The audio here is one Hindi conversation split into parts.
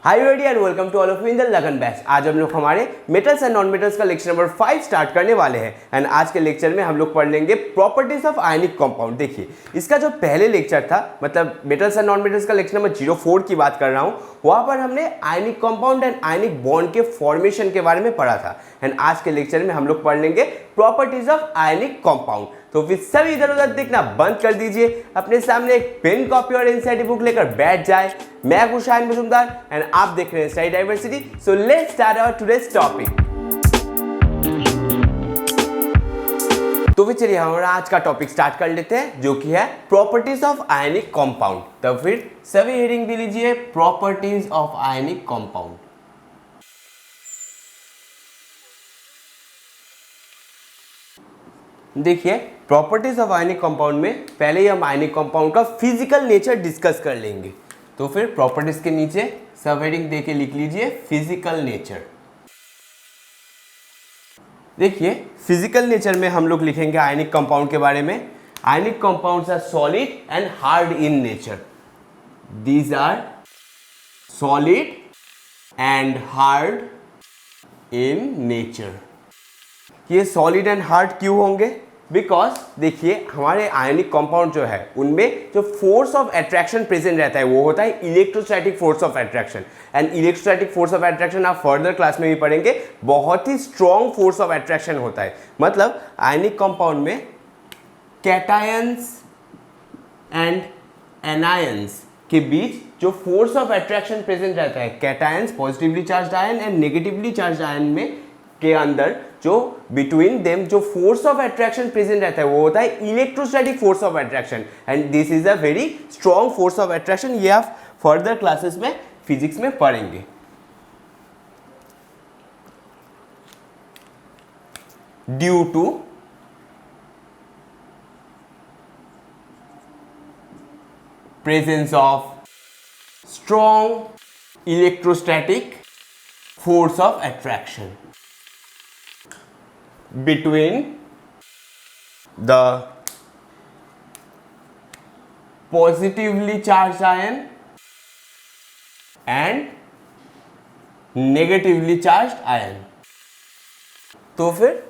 Hi ready and welcome to all of you in the Lagan batch. आज हम लोग हमारे मेटल्स एंड नॉन मेटल्स का लेक्चर नंबर 5 स्टार्ट करने वाले हैं। एंड आज के लेक्चर में हम लोग पढ़ लेंगे प्रॉपर्टीज ऑफ आयनिक कंपाउंड। देखिए, इसका जो पहले लेक्चर था, मतलब मेटल्स एंड नॉन मेटल्स का लेक्चर नंबर 04 की बात कर रहा हूँ, वहां पर हमने ionic compound and ionic bond के फॉर्मेशन के बारे में पढ़ा था। एंड आज के लेक्चर में हम लोग पढ़ लेंगे प्रॉपर्टीज ऑफ आयनिक कंपाउंड। तो फिर सभी इधर उधर देखना बंद कर दीजिए, अपने सामने एक पेन कॉपी और एनसीईआरटी बुक लेकर बैठ जाए। मैं कुशायन मजुमदार एंड आप देख रहे हैं study diversity. So let's start our today's topic. तो फिर चलिए हमारा आज का टॉपिक स्टार्ट कर लेते हैं, जो कि है प्रॉपर्टीज ऑफ आयनिक कंपाउंड। तो फिर सभी हेडिंग दे लीजिए, प्रॉपर्टीज ऑफ आयनिक कंपाउंड। देखिए, प्रॉपर्टीज ऑफ आयनिक कंपाउंड में पहले ही हम आयनिक कंपाउंड का फिजिकल नेचर डिस्कस कर लेंगे। तो फिर प्रॉपर्टीज के नीचे सब हेडिंग देके लिख लीजिए फिजिकल नेचर। देखिए, फिजिकल नेचर में हम लोग लिखेंगे आयनिक कंपाउंड के बारे में। Ionic compounds are solid and hard in nature. These are solid and hard in nature. ये सॉलिड एंड हार्ड क्यों होंगे? बिकॉज देखिए, हमारे आयनिक कंपाउंड जो है उनमें जो फोर्स ऑफ अट्रैक्शन प्रेजेंट रहता है वो होता है electrostatic force of attraction. And electrostatic force of attraction आप फर्दर क्लास में भी पढ़ेंगे, बहुत ही स्ट्रॉन्ग फोर्स ऑफ अट्रैक्शन होता है। मतलब आयनिक कंपाउंड में कैटायंस एंड एनायंस के बीच जो फोर्स ऑफ अट्रैक्शन प्रेजेंट रहता है, cations positively charged ion and negatively charged ion में के अंदर जो बिटवीन देम जो फोर्स ऑफ अट्रैक्शन प्रेजेंट रहता है वो होता है electrostatic force of attraction. And this is a very strong force of attraction. ये आप फर्दर क्लासेस में फिजिक्स में पढ़ेंगे। Due to presence of strong electrostatic force of attraction between the positively charged ion and negatively charged ion। तो फिर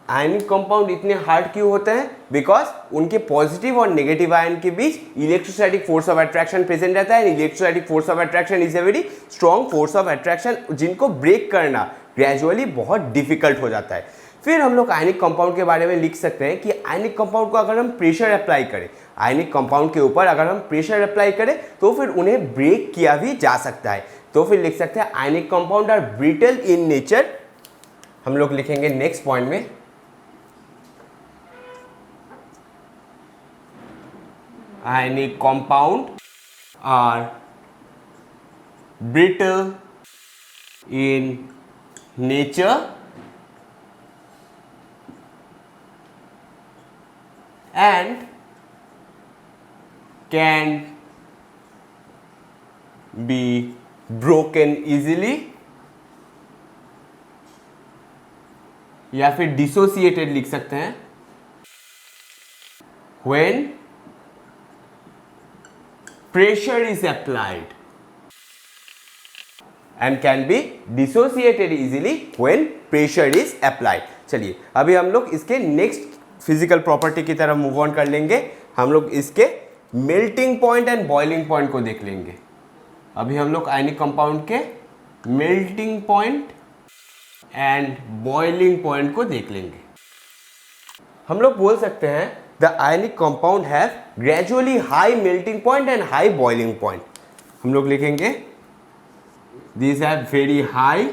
आयनिक कंपाउंड इतने हार्ड क्यों होते हैं? बिकॉज उनके पॉजिटिव और नेगेटिव आयन के बीच electrostatic force of attraction present रहता है। Electrostatic force of attraction is a very strong force of attraction, जिनको ब्रेक करना ग्रेजुअली बहुत डिफिकल्ट हो जाता है। फिर हम लोग आयनिक कंपाउंड के बारे में लिख सकते हैं कि आयनिक कंपाउंड को अगर हम प्रेशर अप्लाई करें, आयनिक कंपाउंड के ऊपर अगर हम प्रेशर अप्लाई करें तो फिर उन्हें ब्रेक किया भी जा सकता है। तो फिर लिख सकते हैं ionic compound are brittle in nature. हम लोग लिखेंगे नेक्स्ट पॉइंट में, ionic compound are brittle in nature and can be broken easily, या फिर dissociated लिख सकते हैं when pressure is applied and can be dissociated easily when pressure is applied। चलिए अभी हम लोग इसके नेक्स्ट फिजिकल प्रॉपर्टी की तरफ मूव ऑन कर लेंगे। हम लोग इसके melting point and boiling point को देख लेंगे। अभी हम लोग आयनिक कंपाउंड के melting point and boiling point को देख लेंगे। हम लोग बोल सकते हैं the ionic compound have gradually high melting point and high boiling point. हम लोग लिखेंगे these have very high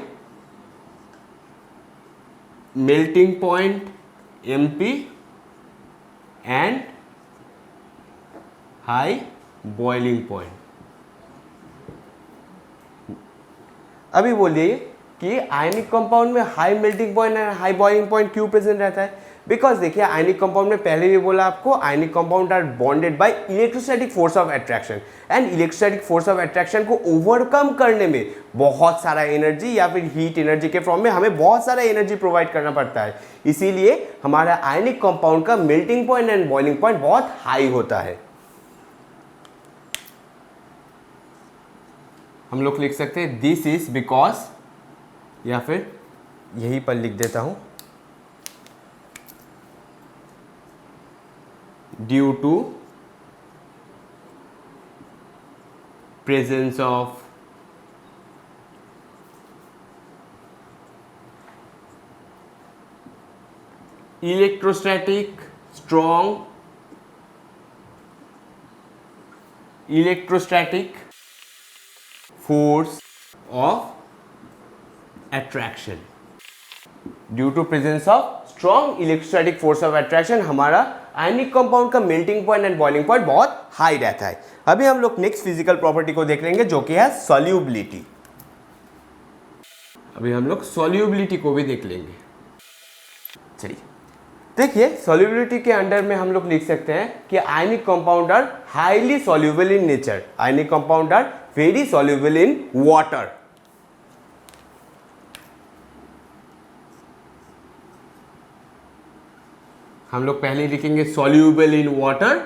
melting point MP and high boiling point। अभी बोलिए कि आयनिक कंपाउंड में high melting point and high boiling point क्यों प्रेजेंट रहता है? बिकॉज देखिए, आयनिक कंपाउंड में पहले भी बोला आपको, ionic compound are bonded by electrostatic force of attraction. And electrostatic force of attraction को ओवरकम करने में बहुत सारा एनर्जी या फिर हीट एनर्जी के फॉर्म में हमें बहुत सारा एनर्जी प्रोवाइड करना पड़ता है। इसीलिए हमारा आयनिक कंपाउंड का melting point and boiling point बहुत हाई होता है। हम लोग लिख सकते हैं दिस इज बिकॉज, या फिर यहीं पर लिख देता हूं due to presence of electrostatic strong electrostatic force of attraction. Due to presence of strong electrostatic force of attraction हमारा आयनिक कंपाउंड का melting point and boiling point बहुत हाई रहता है। अभी हम लोग नेक्स्ट फिजिकल प्रॉपर्टी को देख लेंगे जो कि है सॉल्युबिलिटी। अभी हम लोग सॉल्युबिलिटी को भी देख लेंगे। चलिए देखिए, सॉल्युबिलिटी के अंडर में हम लोग लिख सकते हैं कि ionic compound are highly soluble in nature, ionic compound are very soluble in water. हम लोग पहले लिखेंगे soluble in water,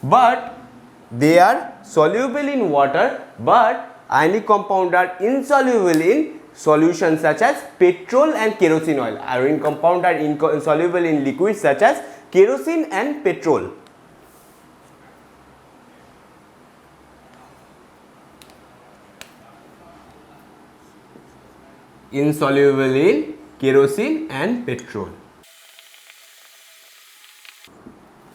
but they are soluble in water but ionic compound are insoluble in solutions such as petrol and kerosene oil. Ionic compound are insoluble in liquids such as kerosene and petrol. Insoluble in kerosene and petrol.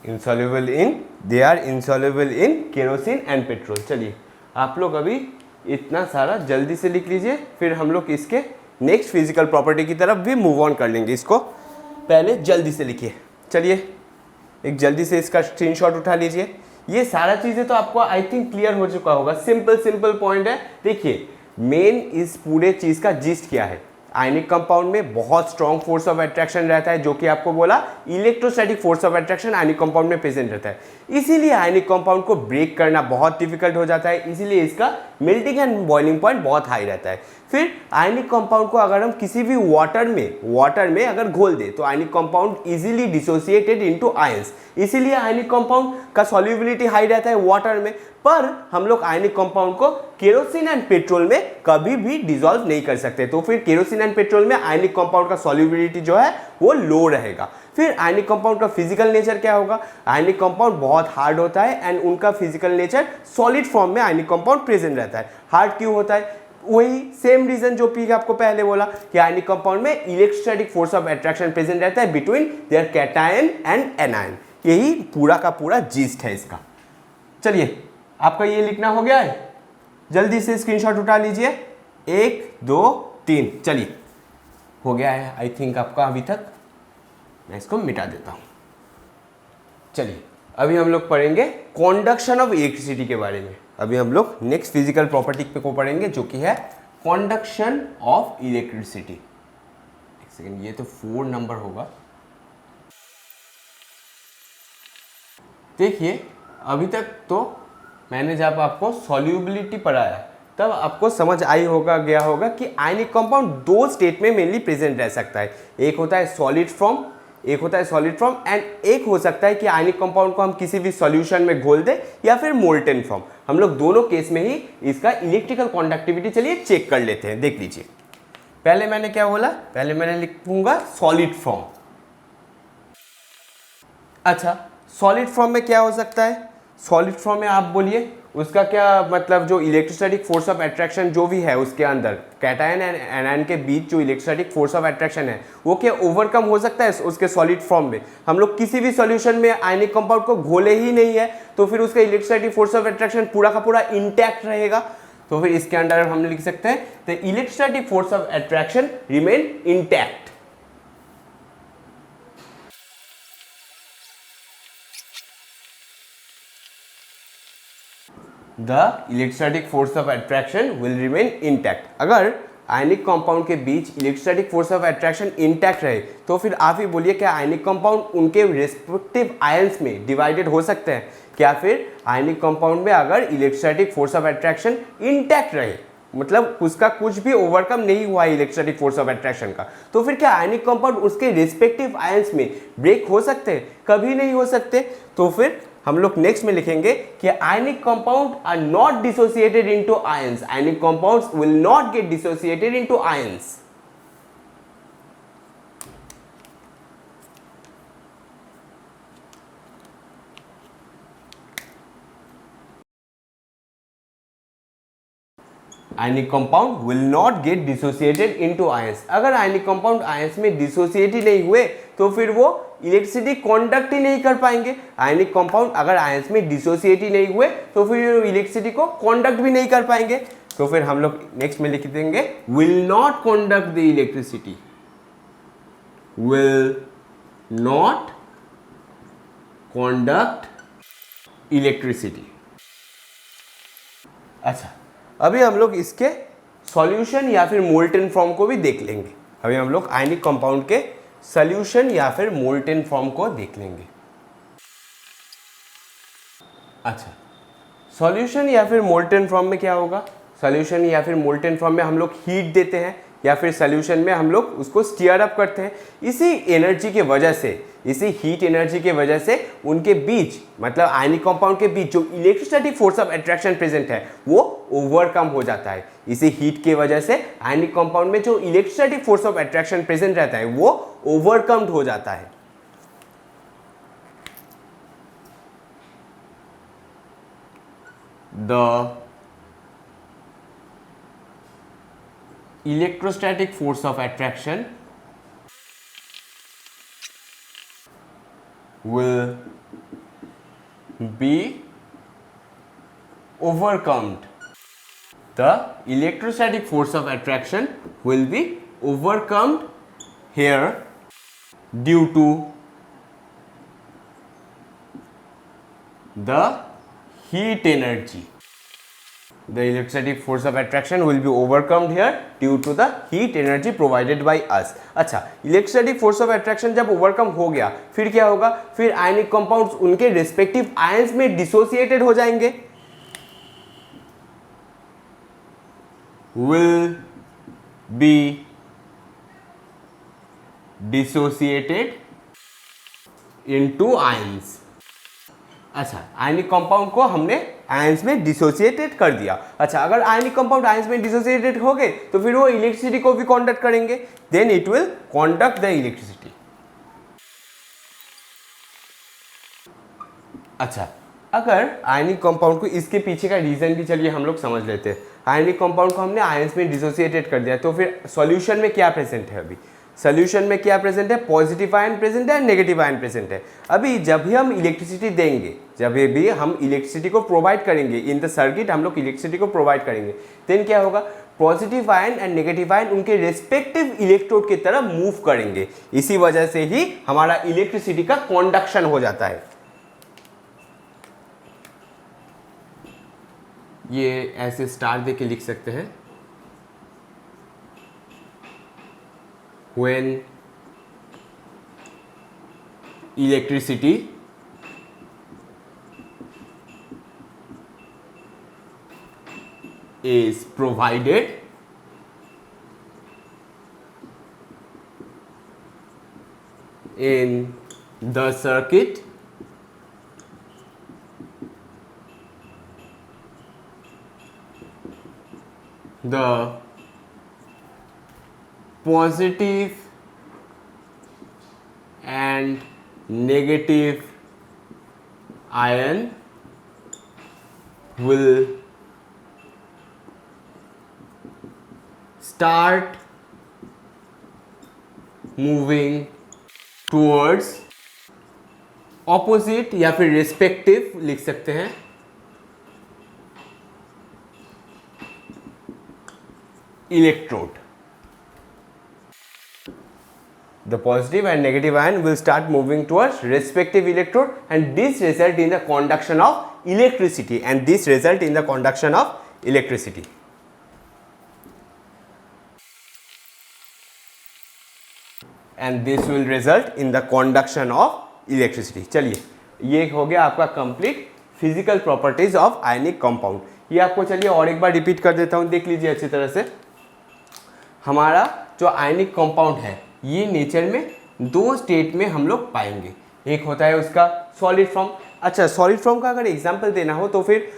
Insoluble in, they are insoluble in kerosene and petrol. चलिए आप लोग अभी इतना सारा जल्दी से लिख लीजिए, फिर हम लोग इसके नेक्स्ट फिजिकल प्रॉपर्टी की तरफ भी मूव ऑन कर लेंगे। इसको पहले जल्दी से लिखिए। चलिए एक जल्दी से इसका स्क्रीनशॉट उठा लीजिए। ये सारा चीज़ें तो आपको आई थिंक क्लियर हो चुका होगा, सिंपल पॉइंट है। देखिए मेन इस पूरे चीज़ का जिस्ट क्या है, आयनिक कंपाउंड में बहुत स्ट्रॉन्ग फोर्स ऑफ अट्रैक्शन रहता है, जो कि आपको बोला electrostatic force of attraction ionic compound में प्रेजेंट रहता है। इसीलिए आयनिक कंपाउंड को ब्रेक करना बहुत डिफिकल्ट हो जाता है, इसीलिए इसका मेल्टिंग एंड बॉइलिंग पॉइंट बहुत हाई रहता है। फिर आयनिक कंपाउंड को अगर हम किसी भी वाटर में अगर घोल दे तो ionic compound easily dissociated into ions, इसीलिए आयनिक कंपाउंड का सॉल्युबिलिटी हाई रहता है वाटर में। पर हम लोग आयनिक कंपाउंड को केरोसिन एंड पेट्रोल में कभी भी डिसॉल्व नहीं कर सकते, तो फिर केरोसिन एंड पेट्रोल में आयनिक कंपाउंड का सॉल्युबिलिटी जो है वो लो रहेगा। फिर आयनिक कंपाउंड का फिजिकल नेचर क्या होगा, आयनिक कंपाउंड बहुत हार्ड होता है एंड उनका फिजिकल नेचर सॉलिड फॉर्म में आयनिक कंपाउंड प्रेजेंट रहता है। हार्ड क्यों होता है, वही सेम रीजन जो पी आपको पहले बोला कि आयनिक कंपाउंड में electrostatic force of attraction present रहता है between their cation and anion. यही पूरा का पूरा जीस्ट है इसका। चलिए आपका ये लिखना हो गया है, जल्दी से स्क्रीनशॉट उठा लीजिए। 1 2 3 चलिए हो गया है आई थिंक आपका अभी तक। मैं इसको मिटा देता हूं। चलिए अभी हम लोग पढ़ेंगे कॉन्डक्शन ऑफ इलेक्ट्रिसिटी के बारे में। अभी हम लोग नेक्स्ट फिजिकल प्रॉपर्टी को पढ़ेंगे जो कि है कॉन्डक्शन ऑफ इलेक्ट्रिसिटी। एक सेकेंड, ये तो 4 नंबर होगा। देखिए अभी तक तो मैंने जब आपको सॉल्युबिलिटी पढ़ाया तब आपको समझ गया होगा कि आयनिक कंपाउंड 2 स्टेट में मेनली प्रेजेंट रह सकता है। एक होता है सॉलिड फॉर्म एंड एक हो सकता है कि आयनिक कंपाउंड को हम किसी भी सॉल्यूशन में घोल दें या फिर मोल्टन फॉर्म। हम लोग दोनों केस में ही इसका इलेक्ट्रिकल कंडक्टिविटी चलिए चेक कर लेते हैं। देख लीजिए, पहले मैंने क्या बोला, पहले मैंने लिखूंगा सॉलिड फॉर्म। अच्छा सॉलिड फॉर्म में क्या हो सकता है, सॉलिड फॉर्म में आप बोलिए उसका क्या मतलब, जो इलेक्ट्रोस्टैटिक फोर्स ऑफ अट्रैक्शन जो भी है उसके अंदर कैटायन एंड एनायन के बीच जो इलेक्ट्रोस्टैटिक फोर्स ऑफ अट्रैक्शन है वो क्या ओवरकम हो सकता है उसके सॉलिड फॉर्म में। हम लोग किसी भी सॉल्यूशन में आयनिक कंपाउंड को घोले ही नहीं है तो फिर उसका इलेक्ट्रोस्टैटिक फोर्स ऑफ अट्रैक्शन पूरा का पूरा इंटैक्ट रहेगा। तो फिर इसके अंदर हम लिख सकते हैं the electrostatic force of attraction remain intact. The electrostatic force of attraction will remain intact। अगर आयनिक कंपाउंड के बीच electrostatic force of attraction intact रहे तो फिर आप ही बोलिए क्या आयनिक कंपाउंड उनके रेस्पेक्टिव आयंस में डिवाइडेड हो सकते हैं क्या। फिर आयनिक कंपाउंड में अगर electrostatic force of attraction intact रहे मतलब उसका कुछ भी ओवरकम नहीं हुआ है इलेक्ट्रोस्टैटिक फोर्स ऑफ अट्रैक्शन का, तो फिर क्या आयनिक कंपाउंड उसके रेस्पेक्टिव आयंस में ब्रेक हो सकते हैं, कभी नहीं हो सकते। तो फिर हम लोग नेक्स्ट में लिखेंगे कि ionic compound are not dissociated into ions, ionic compounds will not get dissociated into ions. Ionic compound will not get dissociated into ions. अगर आयनिक कंपाउंड आयंस में डिसोसिएट ही नहीं हुए तो फिर वो इलेक्ट्रिसिटी कंडक्ट ही नहीं कर पाएंगे। आयनिक कंपाउंड अगर आयंस में डिसोसिएट ही नहीं हुए तो फिर इलेक्ट्रिसिटी को कंडक्ट भी नहीं कर पाएंगे। तो फिर हम लोग नेक्स्ट में लिख देंगे will not conduct the electricity, will not conduct electricity. अच्छा, अभी हम लोग इसके सॉल्यूशन या फिर मोल्टेन फॉर्म को भी देख लेंगे। अभी हम लोग आयनिक कंपाउंड के सॉल्यूशन या फिर मोल्टेन फॉर्म को देख लेंगे। अच्छा, सॉल्यूशन या फिर मोल्टेन फॉर्म में क्या होगा? सॉल्यूशन या फिर मोल्टेन फॉर्म में हम लोग हीट देते हैं या फिर सॉल्यूशन में हम लोग उसको स्टीयर अप करते हैं। इसी एनर्जी के वजह से, इसी हीट एनर्जी के वजह से उनके बीच, मतलब आयनिक कंपाउंड के बीच जो electrostatic force of attraction present है वो ओवरकम हो जाता है। इसी हीट के वजह से आयनिक कंपाउंड में जो electrostatic force of attraction present रहता है वो ओवरकम हो जाता है। The electrostatic force of attraction will be overcome. The electrostatic force of attraction will be overcome here due to the heat energy. The electrostatic force of attraction will be overcome here due to the heat energy provided by us. अच्छा, इलेक्ट्रोस्टैटिक फोर्स ऑफ अट्रैक्शन जब ओवरकम हो गया फिर क्या होगा? फिर आयनिक कंपाउंड्स उनके रिस्पेक्टिव आयंस में डिसोसिएटेड हो जाएंगे। will be dissociated into ions. अच्छा, आयनिक कंपाउंड को हमने आयंस में डिसोसिएटेड कर दिया। अच्छा, अगर आयनिक कंपाउंड आयंस में डिसोसिएटेड हो गए तो फिर वो इलेक्ट्रिसिटी को भी कंडक्ट करेंगे, then it will conduct the electricity. अच्छा, अगर आयनिक कंपाउंड को, इसके पीछे का रीजन भी चलिए हम लोग समझ लेते हैं। आयनिक कंपाउंड को हमने आयंस में डिसोसिएटेड कर दिया तो फिर सॉल्यूशन में क्या प्रेजेंट है? अभी सॉल्यूशन में क्या प्रेजेंट है? पॉजिटिव आयन प्रेजेंट है, नेगेटिव आयन प्रेजेंट है। अभी जब भी हम इलेक्ट्रिसिटी देंगे, जब भी हम इलेक्ट्रिसिटी को प्रोवाइड करेंगे इन द सर्किट, हम लोग इलेक्ट्रिसिटी को प्रोवाइड करेंगे, देन क्या होगा? Positive ion and negative ion उनके रेस्पेक्टिव इलेक्ट्रोड की तरफ मूव करेंगे। इसी वजह से ही हमारा इलेक्ट्रिसिटी का कंडक्शन हो जाता है। ये ऐसे स्टार दे के लिख सकते हैं, when electricity is provided in the circuit, the positive and negative ion will start moving towards opposite या फिर respective लिख सकते हैं electrode. The positive and negative ion will start moving towards respective electrode and this result in the conduction of electricity, and this result in the conduction of electricity. And this will result in the conduction of electricity. चलिए, ये हो गया आपका complete physical properties of ionic compound. ये आपको चलिए और एक बार रिपीट कर देता हूँ, देख लीजिए अच्छी तरह से। हमारा जो आयनिक कंपाउंड है ये नेचर में दो स्टेट में हम लोग पाएंगे। एक होता है उसका सॉलिड फॉर्म। अच्छा, सॉलिड फॉर्म का अगर एग्जाम्पल देना हो तो फिर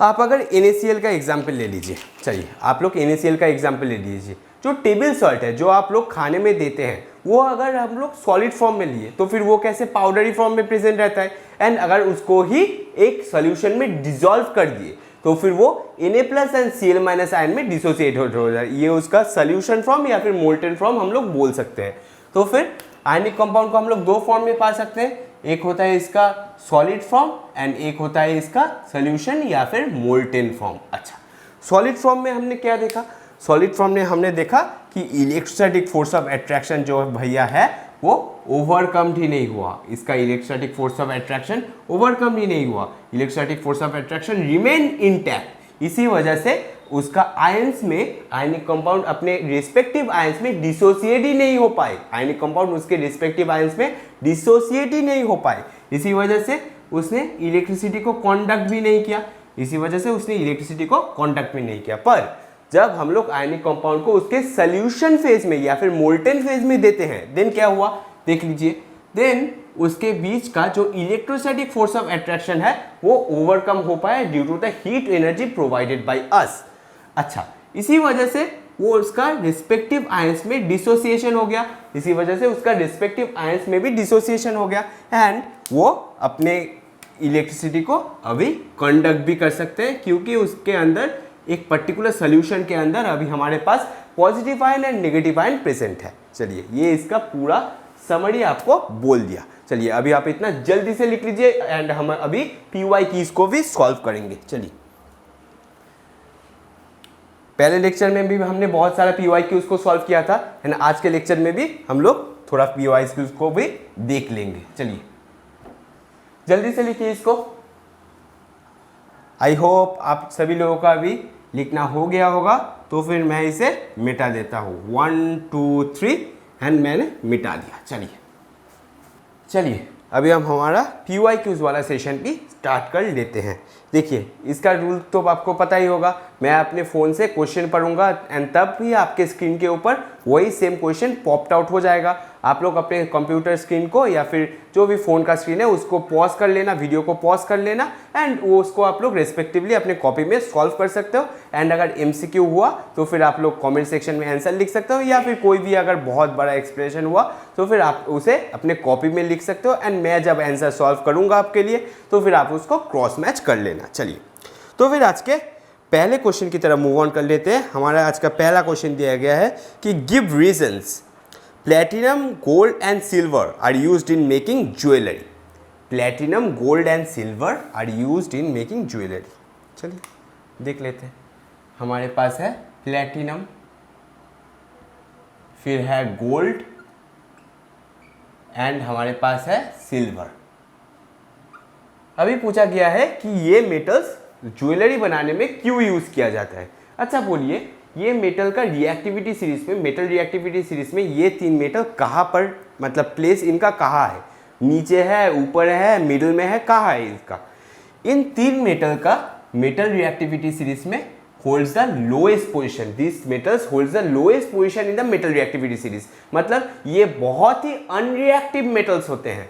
आप अगर NaCl का एग्जाम्पल ले लीजिए। चलिए आप लोग NaCl का एग्जाम्पल ले लीजिए। जो टेबल सॉल्ट है जो आप लोग खाने में देते हैं वो अगर हम लोग सॉलिड फॉर्म में लिए तो फिर वो कैसे पाउडरी फॉर्म में प्रेजेंट रहता है, एंड अगर उसको ही एक सॉल्यूशन में डिसॉल्व कर दिए तो फिर वो Na plus and Cl- ion में डिसोसिएट हो जाए। ये उसका सॉल्यूशन फॉर्म या फिर मोल्टन फॉर्म हम लोग बोल सकते हैं। तो फिर आयनिक कंपाउंड को हम लोग दो फॉर्म में पा सकते हैं, एक होता है इसका सॉलिड फॉर्म एंड एक होता है इसका सॉल्यूशन या फिर मोल्टेन फॉर्म। अच्छा, सॉलिड फॉर्म में हमने क्या देखा? सॉलिड फॉर्म में हमने देखा कि इलेक्ट्रोस्टैटिक फोर्स ऑफ अट्रैक्शन जो भैया है वो ओवरकम ही नहीं हुआ। इसका electrostatic force of attraction overcome ही नहीं हुआ, electrostatic force of attraction remain intact. इसी वजह से उसका आयंस में आयनिक कंपाउंड अपने रिस्पेक्टिव आयंस में डिसोसिएट ही नहीं हो पाए, आयनिक कंपाउंड उसके रिस्पेक्टिव आयंस में डिसोसिएट ही नहीं हो पाए। इसी वजह से उसने इलेक्ट्रिसिटी को कंडक्ट भी नहीं किया, इसी वजह से उसने इलेक्ट्रिसिटी को कंडक्ट भी नहीं किया। पर जब हम लोग आयनिक कंपाउंड को उसके सॉल्यूशन फेज में या फिर मोल्टेन फेज में देते हैं देन क्या हुआ देख लीजिए, देन उसके बीच का जो इलेक्ट्रोस्टैटिक फोर्स ऑफ अट्रैक्शन है वो ओवरकम हो पाया due to the heat energy provided by us. अच्छा, इसी वजह से वो उसका रिस्पेक्टिव आयंस में डिसोसिएशन हो गया, इसी वजह से उसका रिस्पेक्टिव आयंस में भी डिसोसिएशन हो गया एंड वो अपने इलेक्ट्रिसिटी को अभी कंडक्ट भी कर सकते हैं क्योंकि उसके अंदर एक पर्टिकुलर सोल्यूशन के अंदर अभी हमारे पास positive ion and negative ion present है। चलिए ये इसका पूरा समरी आपको बोल दिया। चलिए अभी आप इतना जल्दी से लिख लीजिए एंड हम अभी PY कीज को भी सॉल्व करेंगे। चलिए पहले लेक्चर में भी हमने बहुत सारा PY कीज को सॉल्व किया था एंड आज के लेक्चर में भी हम लोग थोड़ा PY कीज को भी देख लेंगे। चलिए जल्दी से लिखिए इसको। आई होप आप सभी लोगों का भी लिखना हो गया होगा, तो फिर मैं इसे मिटा देता हूँ। 1 2 3 एंड मैंने मिटा दिया। चलिए अभी हम हमारा PY क्यूज वाला सेशन भी स्टार्ट कर लेते हैं। देखिए इसका रूल तो आपको पता ही होगा, मैं अपने फ़ोन से क्वेश्चन पढ़ूंगा एंड तब भी आपके स्क्रीन के ऊपर वही सेम क्वेश्चन पॉप्ड आउट हो जाएगा। आप लोग अपने कंप्यूटर स्क्रीन को या फिर जो भी फ़ोन का स्क्रीन है उसको पॉज कर लेना, वीडियो को पॉज कर लेना एंड वो उसको आप लोग रेस्पेक्टिवली अपने कॉपी में सॉल्व कर सकते हो। एंड अगर MCQ हुआ तो फिर आप लोग कमेंट सेक्शन में आंसर लिख सकते हो, या फिर कोई भी अगर बहुत बड़ा एक्सप्रेशन हुआ तो फिर आप उसे अपने कॉपी में लिख सकते हो एंड मैं जब आंसर सॉल्व करूँगा आपके लिए तो फिर आप उसको क्रॉस मैच कर लेना। चलिए तो फिर आज के पहले क्वेश्चन की तरफ मूव ऑन कर लेते हैं। हमारा आज का पहला क्वेश्चन दिया गया है कि give reasons platinum gold and silver are used in making jewellery. Platinum gold and silver are used in making jewellery. चलिए देख लेते हैं। हमारे पास है प्लैटिनम, फिर है गोल्ड एंड हमारे पास है सिल्वर। अभी पूछा गया है कि ये मेटल्स ज्वेलरी बनाने में क्यों यूज किया जाता है। अच्छा बोलिए, ये मेटल का रिएक्टिविटी सीरीज में, मेटल रिएक्टिविटी सीरीज में ये तीन मेटल कहाँ पर, मतलब प्लेस इनका कहाँ है? नीचे है, ऊपर है, मिडिल में है, कहाँ है इसका? इन तीन मेटल का मेटल रिएक्टिविटी सीरीज में holds the lowest position. These metals holds the lowest position in the metal reactivity series. मतलब ये बहुत ही unreactive metals होते हैं।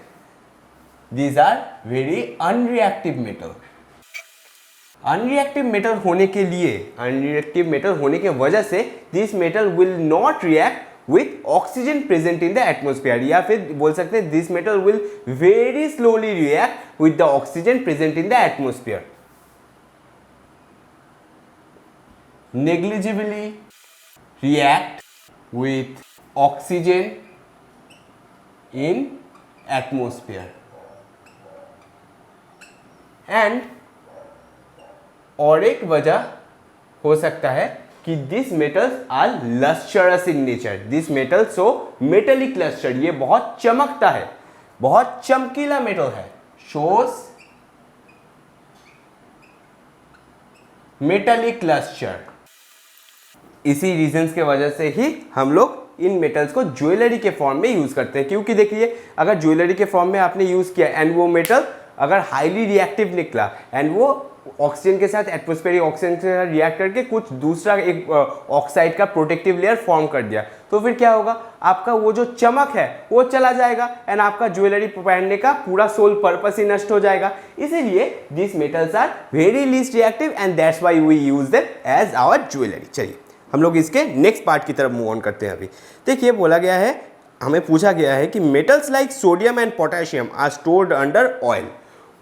These are very unreactive metal. Unreactive metal होने के लिए, अनरिएक्टिव मेटल होने के वजह से this metal will not react with oxygen present in the atmosphere, या फिर बोल सकते हैं this metal will very slowly react with the oxygen present in the atmosphere. negligibly react with oxygen in atmosphere and और एक वजह हो सकता है कि this metals are lustrous in nature. This metal so metallic lustre, ये बहुत चमकता है, बहुत चमकीला मेटल है, शोज मेटेलिक लस्टर। इसी रीजंस के वजह से ही हम लोग इन मेटल्स को ज्वेलरी के फॉर्म में यूज करते हैं, क्योंकि देखिए अगर ज्वेलरी के फॉर्म में आपने यूज किया एंड वो मेटल अगर हाईली रिएक्टिव निकला एंड वो ऑक्सीजन के साथ, एटमॉस्फेरिक ऑक्सीजन के साथ रिएक्ट करके कुछ दूसरा एक ऑक्साइड का प्रोटेक्टिव लेयर फॉर्म कर दिया, तो फिर क्या होगा, आपका वो जो चमक है वो चला जाएगा एंड आपका ज्वेलरी पहनने का पूरा सोल पर्पस ही नष्ट हो जाएगा। इसीलिए this metals are very least reactive and that's why we use them as our jewellery. चलिए हम लोग इसके नेक्स्ट पार्ट की तरफ मूव ऑन करते हैं। अभी देखिए बोला गया है, हमें पूछा गया है कि metals like sodium and potassium are stored under oil.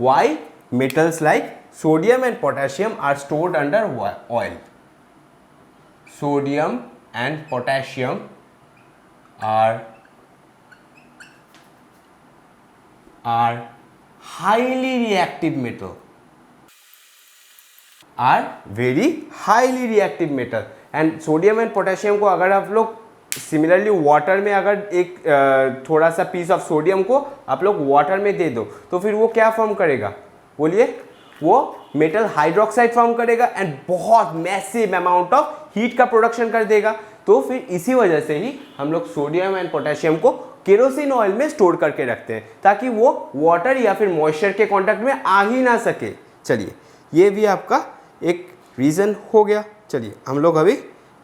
Why metals like sodium and potassium are stored under oil? Sodium and potassium are highly reactive metal, are very highly reactive metal and sodium and potassium को अगर आप लोग सिमिलरली वाटर में अगर एक थोड़ा सा पीस ऑफ सोडियम को आप लोग वाटर में दे दो तो फिर वो क्या फॉर्म करेगा, बोलिए, वो मेटल हाइड्रोक्साइड फॉर्म करेगा एंड बहुत मैसिव अमाउंट ऑफ हीट का प्रोडक्शन कर देगा। तो फिर इसी वजह से ही हम लोग सोडियम एंड पोटेशियम को केरोसिन ऑयल में स्टोर करके रखते हैं ताकि वो वाटर या फिर मॉइस्चर के कांटेक्ट में आ ही ना सके। चलिए ये भी आपका एक रीज़न हो गया। चलिए हम लोग अभी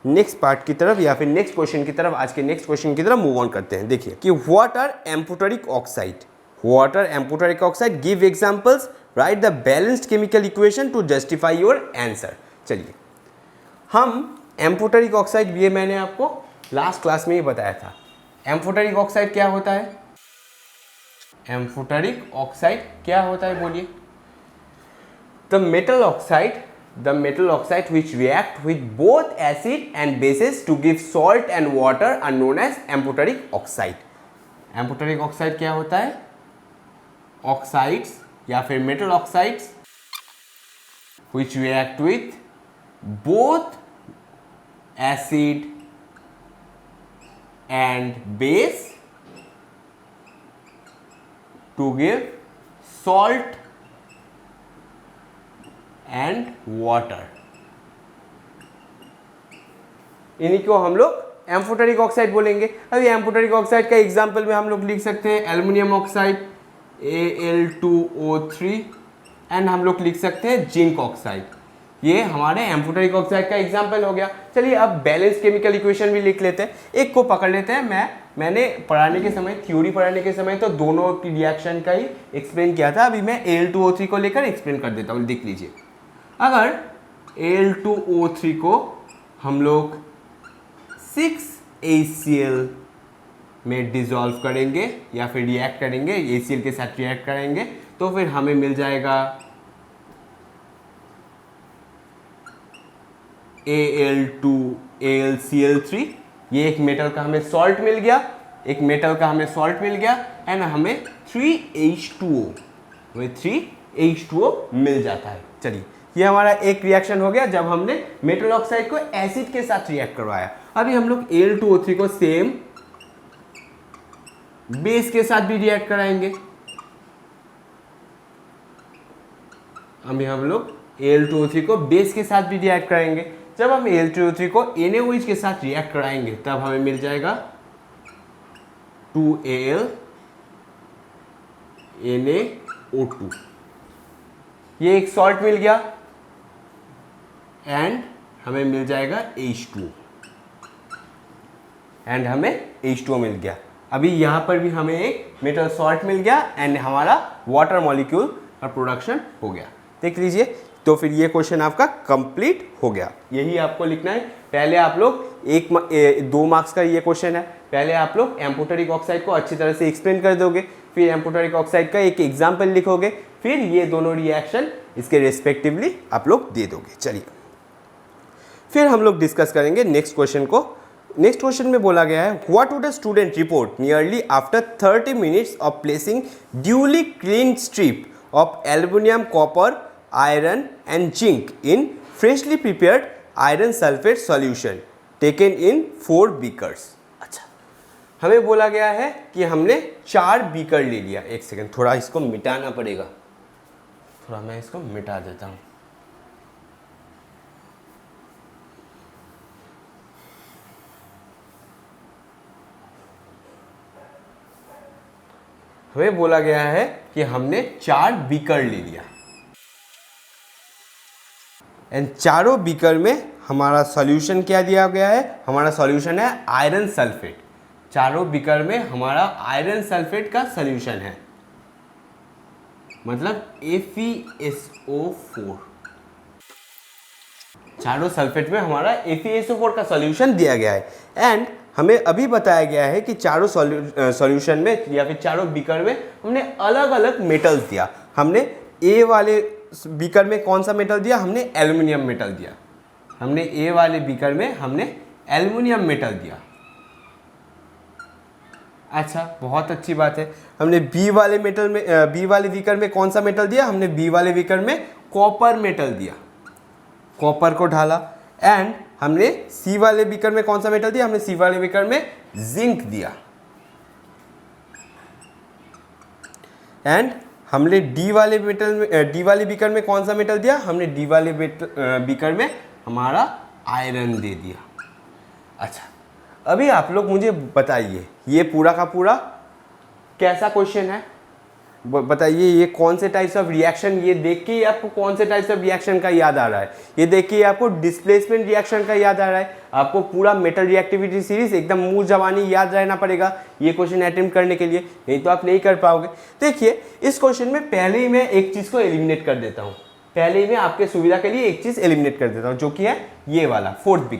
नेक्स्ट पार्ट की तरफ या फिर नेक्स्ट क्वेश्चन की तरफ, आज के नेक्स्ट क्वेश्चन की तरफ मूव ऑन करते हैं। देखिए कि what are amphoteric oxide, what are amphoteric oxide, give examples, write the balanced chemical equation to justify your answer. चलिए हम एम्फोटेरिक ऑक्साइड, ये मैंने आपको लास्ट क्लास में ही बताया था। एम्फोटेरिक ऑक्साइड क्या होता है, एम्फोटेरिक ऑक्साइड क्या होता है बोलिए, the metal oxide which react with both acid and bases to give salt and water are known as amphoteric oxide. Amphoteric oxide क्या होता है, ऑक्साइड्स या फिर metal oxides which react with both acid and base to give salt and water। इन्हीं को हम लोग एम्फोटेरिक ऑक्साइड बोलेंगे। अभी एम्फोटेरिक ऑक्साइड का एग्जांपल में हम लोग लिख सकते हैं एल्युमिनियम ऑक्साइड Al2O3 एंड हम लोग लिख सकते हैं जिंक ऑक्साइड। ये हमारे एम्फोटेरिक ऑक्साइड का एग्जांपल हो गया। चलिए अब बैलेंस केमिकल इक्वेशन भी लिख लेते हैं, एक को पकड़ लेते हैं। मैंने पढ़ाने के समय, थ्योरी पढ़ाने के समय तो दोनों की रिएक्शन का ही एक्सप्लेन किया था। अभी मैं Al2O3 को लेकर एक्सप्लेन कर देता हूँ। देख लीजिए, अगर Al2O3 को हम लोग 6HCl में डिसॉल्व करेंगे या फिर रिएक्ट करेंगे, HCl के साथ रिएक्ट करेंगे, तो फिर हमें मिल जाएगा AlCl3। ये एक मेटल का हमें सॉल्ट मिल गया, एंड हमें 3H2O मिल जाता है। चलिए ये हमारा एक रिएक्शन हो गया जब हमने मेटल ऑक्साइड को एसिड के साथ रिएक्ट करवाया। अभी हम लोग Al2O3 को सेम बेस के साथ भी रिएक्ट कराएंगे। अभी हम लोग Al2O3 को बेस के साथ भी रिएक्ट कराएंगे। जब हम Al2O3 को NaOH के साथ रिएक्ट कराएंगे तब हमें मिल जाएगा 2Al NaO2। ये एक सॉल्ट मिल गया एंड हमें मिल जाएगा H2O, एंड हमें H2O मिल गया। अभी यहाँ पर भी हमें एक मेटल सॉल्ट मिल गया एंड हमारा वाटर मॉलिक्यूल का प्रोडक्शन हो गया। देख लीजिए, तो फिर ये क्वेश्चन आपका कंप्लीट हो गया। यही आपको लिखना है। पहले आप लोग 2 मार्क्स का ये क्वेश्चन है। पहले आप लोग एम्फोटेरिक ऑक्साइड को अच्छी तरह से एक्सप्लेन कर दोगे, फिर एम्फोटेरिक ऑक्साइड का एक एग्जाम्पल लिखोगे, फिर ये दोनों रिएक्शन इसके रेस्पेक्टिवली आप लोग दे दोगे। चलिए फिर हम लोग डिस्कस करेंगे नेक्स्ट क्वेश्चन को। नेक्स्ट क्वेश्चन में बोला गया है, what would a student report nearly after 30 minutes of placing duly clean strip of aluminium, copper, iron and zinc in freshly prepared iron sulphate solution taken in 4 beakers. अच्छा, हमें बोला गया है कि हमने 4 बीकर ले लिया। एक सेकेंड, थोड़ा इसको मिटाना पड़ेगा, थोड़ा मैं इसको मिटा देता हूँ। हमें बोला गया है कि हमने 4 बीकर ले लिया। एंड चारों बीकर में हमारा सॉल्यूशन क्या दिया गया है, हमारा सॉल्यूशन है आयरन सल्फेट। चारों बीकर में हमारा आयरन सल्फेट का सॉल्यूशन है, मतलब FeSO4। चारों सल्फेट में हमारा FeSO4 का सॉल्यूशन दिया गया है। एंड हमें अभी बताया गया है कि चारों सॉल्यूशन में या फिर चारों बीकर में हमने अलग अलग मेटल्स दिया। हमने ए वाले बीकर में कौन सा मेटल दिया, हमने एल्युमिनियम मेटल दिया। हमने ए वाले बीकर में हमने एल्युमिनियम मेटल दिया। अच्छा, बहुत अच्छी बात है। हमने बी वाले बीकर में कौन सा मेटल दिया, हमने बी वाले बीकर में कॉपर मेटल दिया, कॉपर को ढाला। एंड हमने सी वाले बीकर में कौन सा मेटल दिया, हमने सी वाले बीकर में जिंक दिया। एंड हमने डी वाले बीकर में कौन सा मेटल दिया, हमने डी वाले बीकर में हमारा आयरन दे दिया। अच्छा, अभी आप लोग मुझे बताइए ये पूरा का पूरा कैसा क्वेश्चन है, बताइए ये कौन से टाइप्स ऑफ रिएक्शन, ये देख के आपको कौन से टाइप्स ऑफ रिएक्शन का याद आ रहा है, ये देख के आपको डिस्प्लेसमेंट रिएक्शन का याद आ रहा है। आपको पूरा मेटल रिएक्टिविटी सीरीज एकदम मुंह जबानी याद रहना पड़ेगा ये क्वेश्चन अटेम्प्ट करने के लिए, नहीं तो आप नहीं कर पाओगे। देखिए इस क्वेश्चन में पहले ही मैं एक चीज़ को एलिमिनेट कर देता हूँ, पहले ही मैं आपके सुविधा के लिए एक चीज़ एलिमिनेट कर देता हूँ, जो कि है ये वाला फोर्थ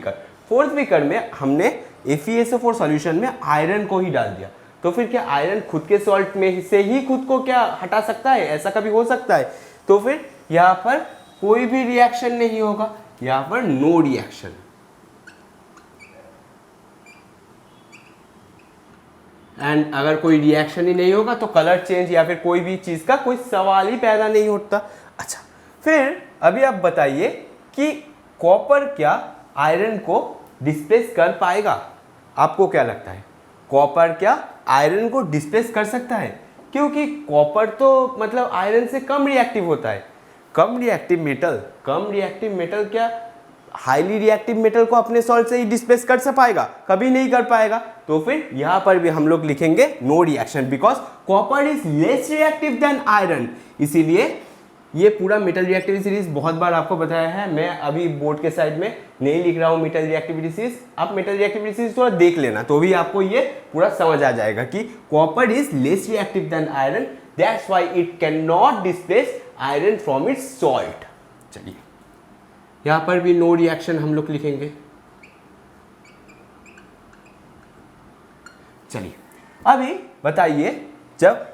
बीकर में हमने FeSO4 सॉल्यूशन में आयरन को ही डाल दिया। तो फिर क्या आयरन खुद के सॉल्ट में से ही खुद को क्या हटा सकता है, ऐसा कभी हो सकता है? तो फिर यहाँ पर कोई भी रिएक्शन नहीं होगा, यहाँ पर नो रिएक्शन। एंड अगर कोई रिएक्शन ही नहीं होगा तो कलर चेंज या फिर कोई भी चीज़ का कोई सवाल ही पैदा नहीं होता। अच्छा, फिर अभी आप बताइए कि कॉपर क्या आयरन को डिस्प्लेस कर पाएगा? आपको क्या लगता है, कॉपर क्या आयरन को डिस्प्लेस कर सकता है? क्योंकि कॉपर तो मतलब आयरन से कम रिएक्टिव होता है। कम रिएक्टिव मेटल क्या हाईली रिएक्टिव मेटल को अपने सॉल्ट से ही डिस्प्लेस कर पाएगा? कभी नहीं कर पाएगा। तो फिर यहाँ पर भी हम लोग लिखेंगे no reaction, because copper is less reactive than iron. इसीलिए ये पूरा मेटल रिएक्टिविटी सीरीज बहुत बार आपको बताया है, मैं अभी बोर्ड के साइड में नहीं लिख रहा हूँ मेटल रिएक्टिविटी सीरीज, आप मेटल रिएक्टिविटी सीरीज थोड़ा देख लेना तो भी आपको ये पूरा समझ आ जाएगा कि copper is less reactive than iron, that's why it can not displace iron from its salt. चलिए यहाँ पर भी नो रिएक्शन हम लोग लिखेंगे। चलिए अभी बताइए, जब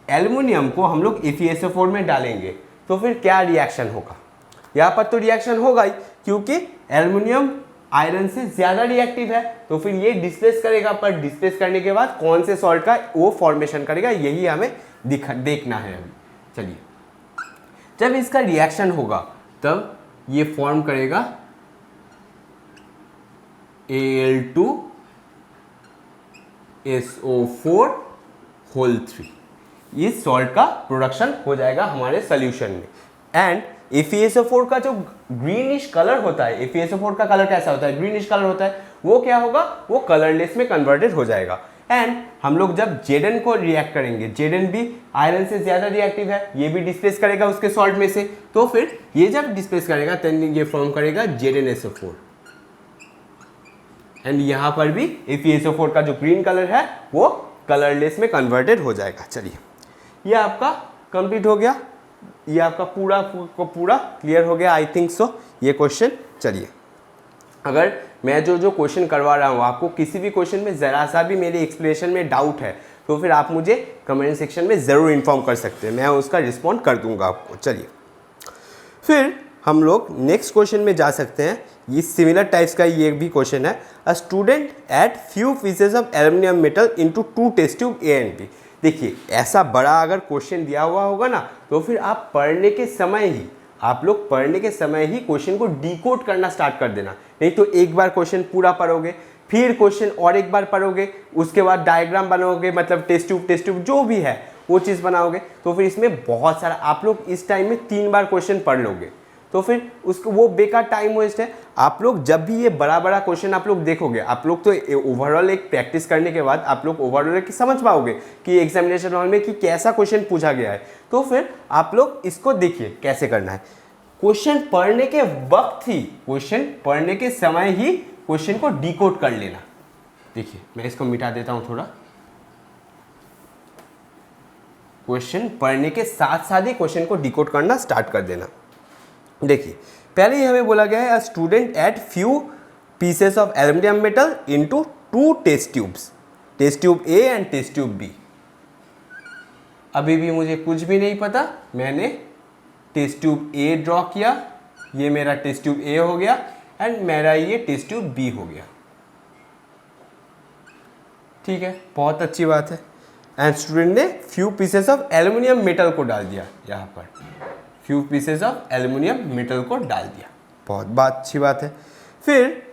एल्युमिनियम को हम लोग FeSO4 में डालेंगे तो फिर क्या रिएक्शन होगा? यहाँ पर तो रिएक्शन होगा ही, क्योंकि एल्युमिनियम आयरन से ज़्यादा रिएक्टिव है। तो फिर ये डिस्प्लेस करेगा, पर डिस्प्लेस करने के बाद कौन से सॉल्ट का वो फॉर्मेशन करेगा, यही हमें देखना है अभी। चलिए, जब इसका रिएक्शन होगा तब ये फॉर्म करेगा Al2SO4 इस सॉल्ट का प्रोडक्शन हो जाएगा हमारे सॉल्यूशन में। एंड FeSO4 का जो ग्रीनिश कलर होता है, FeSO4 का कलर कैसा होता है, ग्रीनिश कलर होता है, वो क्या होगा, वो कलरलेस में कन्वर्टेड हो जाएगा। एंड हम लोग जब Zn को रिएक्ट करेंगे, Zn भी आयरन से ज़्यादा रिएक्टिव है, ये भी डिस्प्लेस करेगा उसके सॉल्ट में से, तो फिर ये जब डिस्प्लेस करेगा तब ये फॉर्म करेगा ZnSO4। एंड यहाँ पर भी FeSO4 का जो ग्रीन कलर है वो कलरलेस में कन्वर्टेड हो जाएगा। चलिए, ये आपका कंप्लीट हो गया, ये आपका पूरा क्लियर हो गया, आई थिंक सो ये क्वेश्चन। चलिए, अगर मैं जो क्वेश्चन करवा रहा हूँ आपको किसी भी क्वेश्चन में ज़रा सा भी मेरे एक्सप्लेनेशन में डाउट है तो फिर आप मुझे कमेंट सेक्शन में ज़रूर इन्फॉर्म कर सकते हैं, मैं उसका रिस्पॉन्ड कर दूंगा आपको। चलिए, फिर हम लोग नेक्स्ट क्वेश्चन में जा सकते हैं। ये सिमिलर टाइप्स का ये भी क्वेश्चन है। A student add few pieces of aluminium metal into 2 test tube A and B। देखिए, ऐसा बड़ा अगर क्वेश्चन दिया हुआ होगा ना तो फिर आप पढ़ने के समय ही क्वेश्चन को डिकोड करना स्टार्ट कर देना। नहीं तो एक बार क्वेश्चन पूरा पढ़ोगे, फिर क्वेश्चन और एक बार पढ़ोगे, उसके बाद डायग्राम बनाओगे, मतलब टेस्ट ट्यूब जो भी है वो चीज़ बनाओगे, तो फिर इसमें बहुत सारा आप लोग इस टाइम में 3 बार क्वेश्चन पढ़ लोगे तो फिर उसको वो बेकार टाइम वेस्ट है। आप लोग जब भी ये बड़ा क्वेश्चन आप लोग देखोगे, आप लोग तो ओवरऑल एक प्रैक्टिस करने के बाद आप लोग ओवरऑल एक समझ पाओगे कि एग्जामिनेशन हॉल में कि कैसा क्वेश्चन पूछा गया है। तो फिर आप लोग इसको देखिए कैसे करना है। क्वेश्चन पढ़ने के वक्त ही, क्वेश्चन पढ़ने के समय ही क्वेश्चन को डिकोड कर लेना। देखिए मैं इसको मिटा देता हूं थोड़ा। क्वेश्चन पढ़ने के साथ साथ ही क्वेश्चन को डिकोड करना स्टार्ट कर देना। देखिए पहले ही हमें बोला गया है, a student add few pieces of aluminium metal into 2 test tubes, test tube A and test tube B. अभी भी मुझे कुछ भी नहीं पता, मैंने टेस्ट ट्यूब ए ड्रॉ किया, ये मेरा टेस्ट ट्यूब ए हो गया एंड मेरा ये टेस्ट ट्यूब बी हो गया। ठीक है, बहुत अच्छी बात है। एंड स्टूडेंट ने few pieces of aluminium metal को डाल दिया, यहाँ पर few pieces of aluminium metal को डाल दिया, बहुत अच्छी बात है। फिर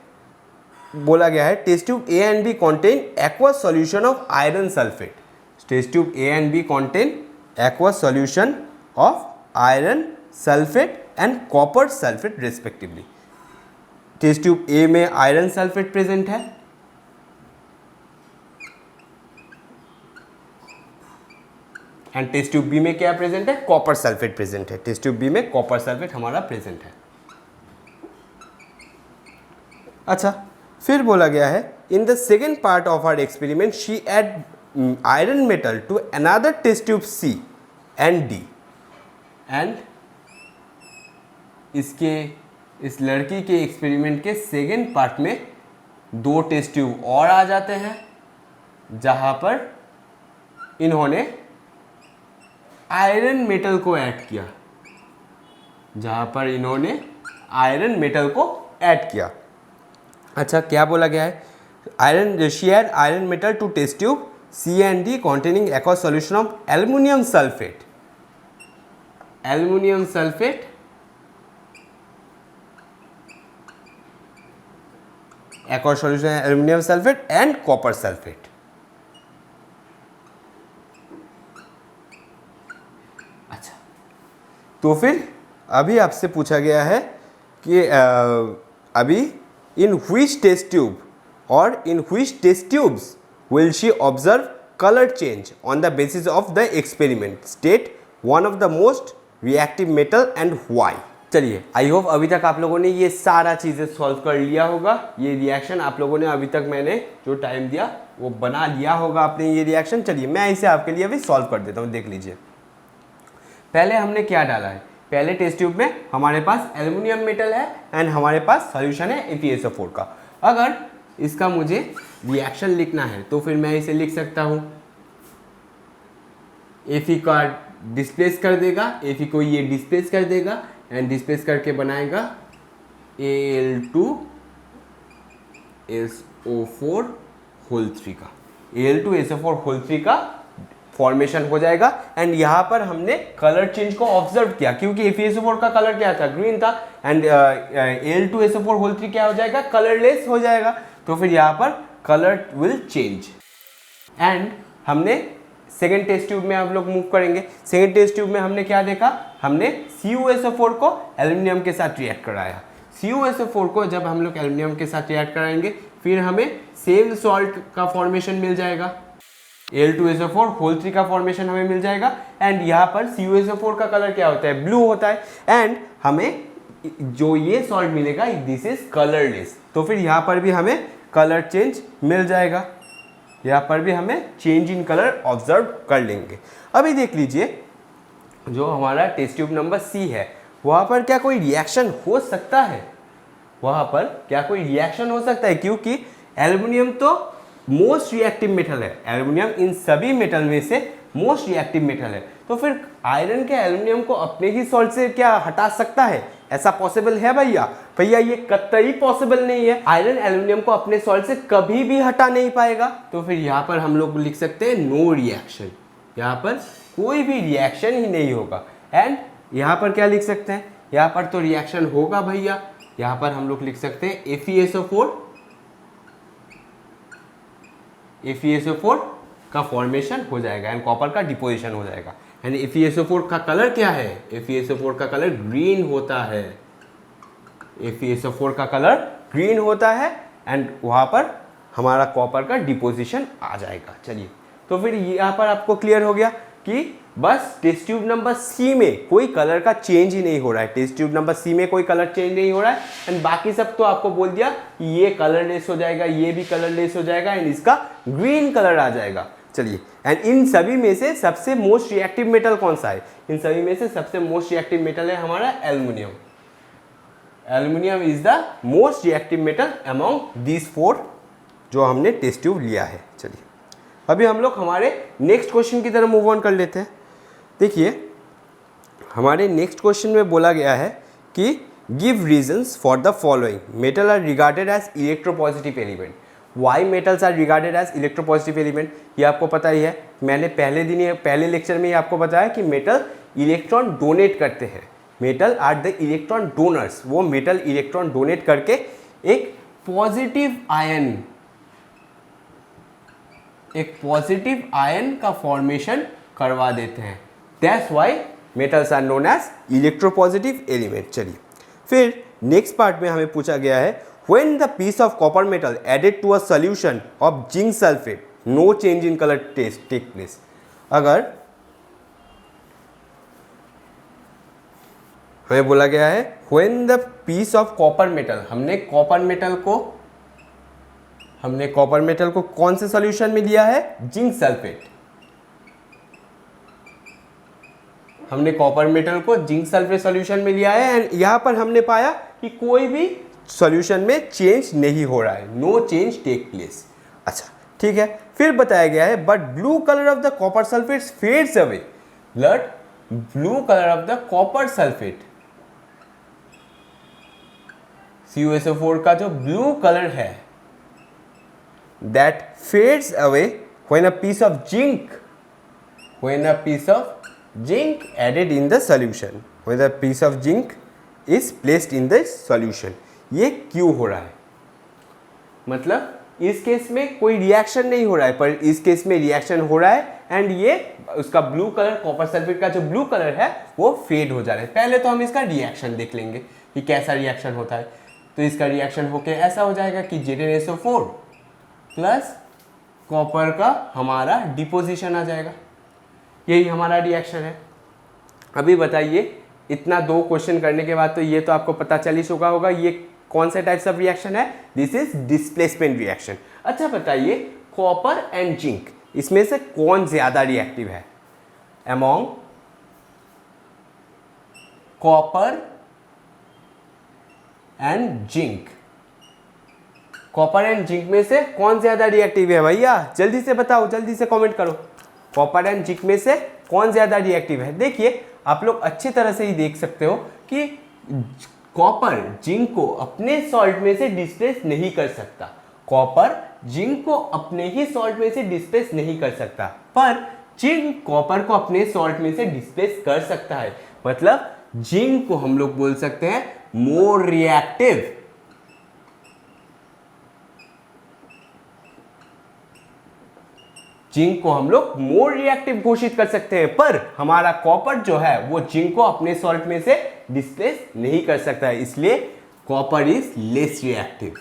बोला गया है test tube A and B contain aqua solution of iron sulphate. Test tube A and B contain aqua solution of iron sulphate and copper sulphate respectively. Test tube A में आयरन सल्फेट प्रेजेंट है एंड टेस्ट ट्यूब बी में क्या प्रेजेंट है, कॉपर सल्फेट प्रेजेंट है। टेस्ट ट्यूब बी में कॉपर सल्फेट हमारा प्रेजेंट है। अच्छा, फिर बोला गया है in the second part of our experiment she add iron metal to another test tube C and D and इस लड़की के एक्सपेरिमेंट के सेकेंड पार्ट में 2 टेस्ट ट्यूब और आ जाते हैं, जहां पर इन्होंने आयरन मेटल को ऐड किया, जहां पर इन्होंने आयरन मेटल को ऐड किया। अच्छा, क्या बोला गया है, iron she add iron metal to test tube C and D containing aqua solution of aluminium sulphate, aluminium sulphate aqua solution aluminium sulphate and copper sulphate. अच्छा, तो फिर अभी आपसे पूछा गया है कि अभी इन व्हिच टेस्ट ट्यूब और in which test tubes will she observe color change on the basis of the experiment, state one of the most reactive metal and why। चलिए, आई होप अभी तक आप लोगों ने ये सारा चीज़ें सॉल्व कर लिया होगा। ये रिएक्शन आप लोगों ने अभी तक मैंने जो टाइम दिया वो बना लिया होगा आपने ये रिएक्शन। चलिए मैं इसे आपके लिए अभी सॉल्व कर देता हूँ, देख लीजिए। पहले हमने क्या डाला है, पहले टेस्ट ट्यूब में हमारे पास एल्यूमिनियम मेटल है एंड हमारे पास सॉल्यूशन है FeSO4 का। अगर इसका मुझे रिएक्शन लिखना है तो फिर मैं इसे लिख सकता हूँ, Fe का डिस्प्लेस कर देगा, Fe को ये डिस्प्लेस कर देगा एंड डिस्प्लेस करके बनाएगा Al2SO4 होल 3 का, Al2SO4 होल 3 का फॉर्मेशन हो जाएगा। एंड यहाँ पर हमने कलर चेंज को ऑब्जर्व किया, क्योंकि FeSO4 का कलर क्या था, ग्रीन था एंड Al2SO4 होल 3 क्या हो जाएगा, कलरलेस हो जाएगा। तो फिर यहाँ पर कलर विल चेंज। एंड हमने सेकेंड टेस्ट ट्यूब में हम लोग मूव करेंगे। सेकेंड टेस्ट ट्यूब में हमने क्या देखा, हमने CuSO4 को एल्यूमिनियम के साथ रिएक्ट कराया। CuSO4 को जब हम लोग एल्यूमिनियम के साथ रिएक्ट कराएंगे फिर हमें सेम सॉल्ट का फॉर्मेशन मिल जाएगा, Al2SO4 होल 3 का फॉर्मेशन हमें मिल जाएगा। एंड यहाँ पर CuSO4 का कलर क्या होता है, ब्लू होता है एंड हमें जो ये सॉल्ट मिलेगा दिस इज कलरलेस। तो फिर यहाँ पर भी हमें कलर चेंज मिल जाएगा, यहाँ पर भी हमें चेंज इन कलर ऑब्जर्व कर लेंगे। अभी देख लीजिए जो हमारा टेस्ट ट्यूब नंबर C है, वहाँ पर क्या कोई रिएक्शन हो सकता है, वहाँ पर क्या कोई रिएक्शन हो सकता है, क्योंकि एल्युमिनियम तो मोस्ट रिएक्टिव मेटल है, एल्युमिनियम इन सभी मेटल में से मोस्ट रिएक्टिव मेटल है। तो फिर आयरन के एल्युमिनियम को अपने ही सॉल्ट से क्या हटा सकता है, ऐसा पॉसिबल है भैया? भैया ये कतई पॉसिबल नहीं है। आयरन एल्युमिनियम को अपने सॉल्ट से कभी भी हटा नहीं पाएगा। तो फिर यहाँ पर हम लोग लिख सकते हैं नो रिएक्शन, यहाँ पर कोई भी रिएक्शन ही नहीं होगा। एंड यहाँ पर क्या लिख सकते हैं, यहाँ पर तो रिएक्शन होगा भैया, यहाँ पर हम लोग लिख सकते हैं FeSO4 का फॉर्मेशन हो जाएगा एंड कॉपर का डिपोजिशन हो जाएगा। एंड FeSO4 का कलर क्या है, FeSO4 का कलर ग्रीन होता है, FeSO4 का कलर ग्रीन होता है एंड वहाँ पर हमारा कॉपर का डिपोजिशन आ जाएगा। चलिए, तो फिर यहाँ पर आपको क्लियर हो गया। कि बस टेस्ट ट्यूब नंबर सी में कोई कलर का चेंज ही नहीं हो रहा है, टेस्ट ट्यूब नंबर सी में कोई कलर चेंज नहीं हो रहा है, एंड बाकी सब तो आपको बोल दिया कि ये कलरलेस हो जाएगा, ये भी कलरलेस हो जाएगा, एंड इसका ग्रीन कलर आ जाएगा। चलिए, एंड इन सभी में से सबसे मोस्ट रिएक्टिव मेटल कौन सा है? इन सभी में से सबसे मोस्ट रिएक्टिव मेटल है हमारा aluminium. Aluminium is the most reactive metal among these 4 जो हमने टेस्ट ट्यूब लिया है। चलिए, अभी हम लोग हमारे नेक्स्ट क्वेश्चन की तरफ मूव ऑन कर लेते हैं। देखिए, हमारे नेक्स्ट क्वेश्चन में बोला गया है कि give reasons for the following metal are regarded as electropositive element. Why metals are regarded as electropositive element, ये आपको पता ही है, मैंने पहले लेक्चर में ही आपको बताया कि मेटल इलेक्ट्रॉन डोनेट करते हैं। Metal are the electron donors, वो मेटल इलेक्ट्रॉन डोनेट करके एक पॉजिटिव आयन का फॉर्मेशन करवा देते हैं। That's why metals are known as electropositive element. चलिए, फिर नेक्स्ट पार्ट में हमें पूछा गया है when the piece of copper metal added to a solution of zinc sulphate no change in colour test take place. अगर हमें बोला गया है when the piece of copper metal, हमने कॉपर मेटल को कौन से सॉल्यूशन में लिया है? Zinc sulphate. हमने कॉपर मेटल को जिंक सल्फेट सॉल्यूशन में लिया है, एंड यहां पर हमने पाया कि कोई भी सॉल्यूशन में चेंज नहीं हो रहा है, नो चेंज टेक प्लेस। अच्छा, ठीक है। फिर बताया गया है but blue colour of the copper sulphate fades away. Blue colour of the copper sulphate, CuSO4 का जो ब्लू कलर है, that fades away when a piece of zinc added in the solution, when the piece of zinc is placed in the solution। ये क्यों हो रहा है? मतलब इस केस में कोई रिएक्शन नहीं हो रहा है, पर इस केस में रिएक्शन हो रहा है, एंड ये उसका ब्लू कलर, कॉपर सल्फेट का जो ब्लू कलर है वो फेड हो जा रहा है। पहले तो हम इसका रिएक्शन देख लेंगे कि कैसा रिएक्शन होता है। तो इसका रिएक्शन होके ऐसा हो जाएगा कि ZnSO4 प्लस कॉपर का हमारा डिपोजिशन आ जाएगा। यही हमारा रिएक्शन है। अभी बताइए, इतना 2 क्वेश्चन करने के बाद तो ये तो आपको पता चल ही चुका होगा ये कौन से टाइप्स ऑफ रिएक्शन है। This is displacement reaction. अच्छा बताइए, कॉपर एंड जिंक, इसमें से कौन ज्यादा रिएक्टिव है? Among copper and zinc, copper and zinc में से कौन ज्यादा रिएक्टिव है भैया? जल्दी से बताओ, जल्दी से कमेंट करो। कॉपर एंड जिंक में से कौन ज्यादा रिएक्टिव है? देखिए, आप लोग अच्छी तरह से ही देख सकते हो कि कॉपर जिंक को अपने सॉल्ट में से डिस्प्लेस नहीं कर सकता। कॉपर जिंक को अपने ही सॉल्ट में से डिस्प्लेस नहीं कर सकता, पर जिंक कॉपर को अपने सॉल्ट में से डिस्प्लेस कर सकता है। मतलब जिंक को हम लोग बोल सकते हैं मोर रिएक्टिव। जिंक को हम लोग मोर रिएक्टिव घोषित कर सकते हैं, पर हमारा कॉपर जो है वो जिंक को अपने सॉल्ट में से डिस्प्लेस नहीं कर सकता है, इसलिए copper is less reactive.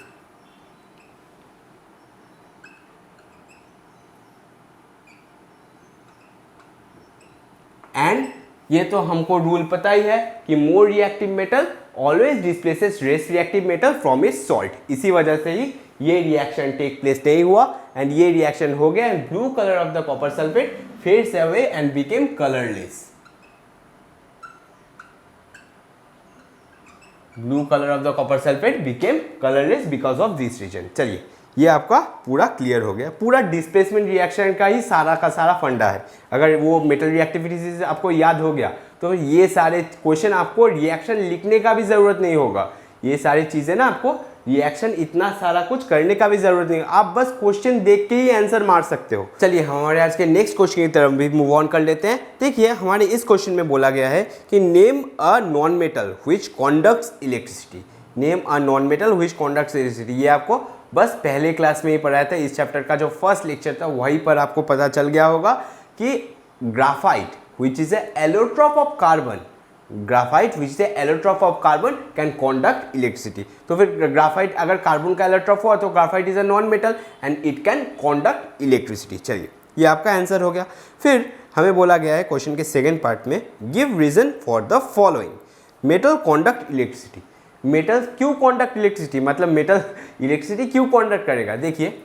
And ये तो हमको रूल पता ही है कि more reactive metal always displaces less reactive metal from its salt. इसी वजह से ही ये रिएक्शन टेक प्लेस नहीं हुआ, एंड ये रिएक्शन हो गया, and blue colour of the copper sulphate fades away and became colourless. Blue colour of the copper sulphate became colourless because of this reason. चलिए, ये आपका पूरा क्लियर हो गया। पूरा डिस्प्लेसमेंट रिएक्शन का ही सारा का सारा फंडा है। अगर वो मेटल रिएक्टिविटी से आपको याद हो गया तो ये सारे क्वेश्चन आपको रिएक्शन लिखने का भी ज़रूरत नहीं होगा। ये सारी चीज़ें ना आपको रिएक्शन इतना सारा कुछ करने का भी ज़रूरत नहीं है, आप बस क्वेश्चन देख के ही आंसर मार सकते हो। चलिए, हमारे आज के नेक्स्ट क्वेश्चन की तरफ भी मूव ऑन कर लेते हैं। देखिए, हमारे इस क्वेश्चन में बोला गया है कि name a non metal which conducts electricity. Name a non metal which conducts electricity, ये आपको बस पहले क्लास में ही पढ़ाया था। इस चैप्टर का जो फर्स्ट लेक्चर था वहीं पर आपको पता चल गया होगा कि graphite which is a allotrope of carbon, graphite which is a allotrope of carbon can conduct electricity। तो फिर ग्राफाइट अगर कार्बन का एलोट्रोप हुआ तो graphite is a non metal and it can conduct electricity। चलिए, ये आपका आंसर हो गया। फिर हमें बोला गया है क्वेश्चन के सेकेंड पार्ट में, give reason for the following. Metal conduct electricity. Metal क्यों कॉन्डक्ट इलेक्ट्रिसिटी, मतलब मेटल इलेक्ट्रिसिटी क्यों कॉन्डक्ट करेगा। देखिए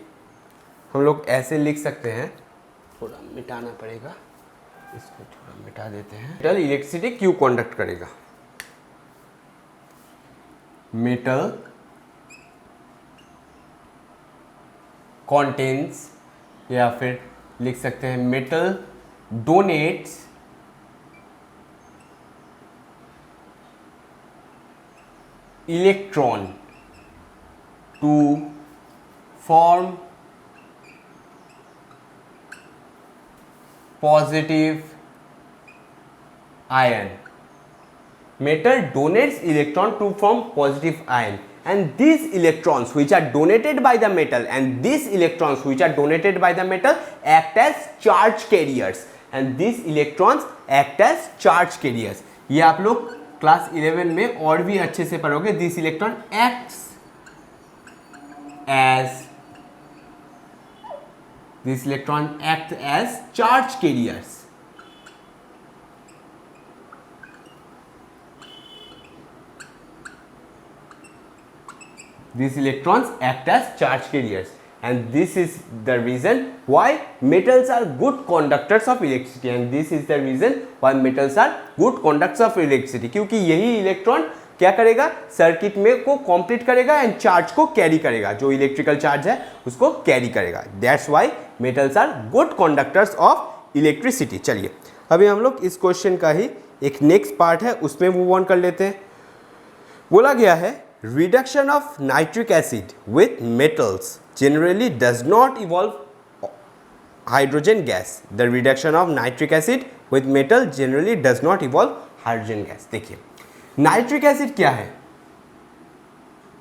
हम लोग ऐसे लिख सकते हैं, थोड़ा मिटाना पड़ेगा, इसको थोड़ा मिटा देते हैं। मेटल इलेक्ट्रिसिटी क्यों कॉन्डक्ट करेगा। मेटल कॉन्टेन्स, या फिर लिख सकते हैं metal donates electron to form positive ion. Metal donates electron to form positive ion, and these electrons which are donated by the metal and these electrons which are donated by the metal act as charge carriers, and these electrons act as charge carriers. ये आप लोग क्लास 11 में और भी अच्छे से पढ़ोगे। This electron acts as These electrons act as charge carriers. These electrons act as charge carriers, and this is the reason why metals are good conductors of electricity, and this is the reason why metals are good conductors of electricity, क्योंकि यही इलेक्ट्रॉन क्या करेगा, सर्किट में को कंप्लीट करेगा एंड चार्ज को कैरी करेगा, जो इलेक्ट्रिकल चार्ज है उसको कैरी करेगा। That's why metals are good conductors of electricity. चलिए अभी हम लोग इस क्वेश्चन का ही एक नेक्स्ट पार्ट है उसमें मूव ऑन कर लेते हैं। बोला गया है reduction of nitric acid with metals generally does not evolve hydrogen gas. The reduction of nitric acid with metal generally does not evolve hydrogen gas. देखिए नाइट्रिक एसिड क्या है,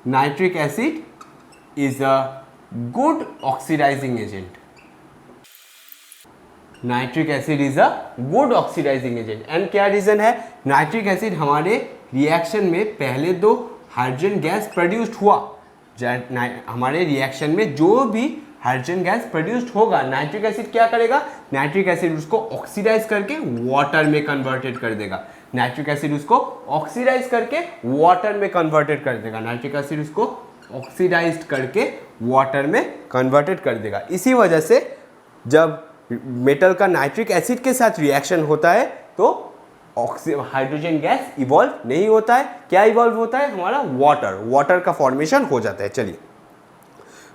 nitric acid is a good oxidising agent. Nitric acid is a good oxidising agent, and क्या रीजन है, नाइट्रिक एसिड हमारे रिएक्शन में पहले दो हाइड्रोजन गैस प्रोड्यूस्ड हुआ। हमारे रिएक्शन में जो भी हाइड्रोजन गैस प्रोड्यूस्ड होगा, नाइट्रिक एसिड क्या करेगा, नाइट्रिक एसिड उसको ऑक्सीडाइज करके वाटर में कन्वर्टेड कर देगा। नाइट्रिक एसिड उसको ऑक्सीडाइज करके वाटर में कन्वर्टेड कर देगा। नाइट्रिक एसिड उसको ऑक्सीडाइज करके वाटर में कन्वर्टेड कर देगा। इसी वजह से जब मेटल का नाइट्रिक एसिड के साथ रिएक्शन होता है तो हाइड्रोजन गैस इवॉल्व नहीं होता है। क्या इवॉल्व होता है, हमारा वाटर का फॉर्मेशन हो जाता है। चलिए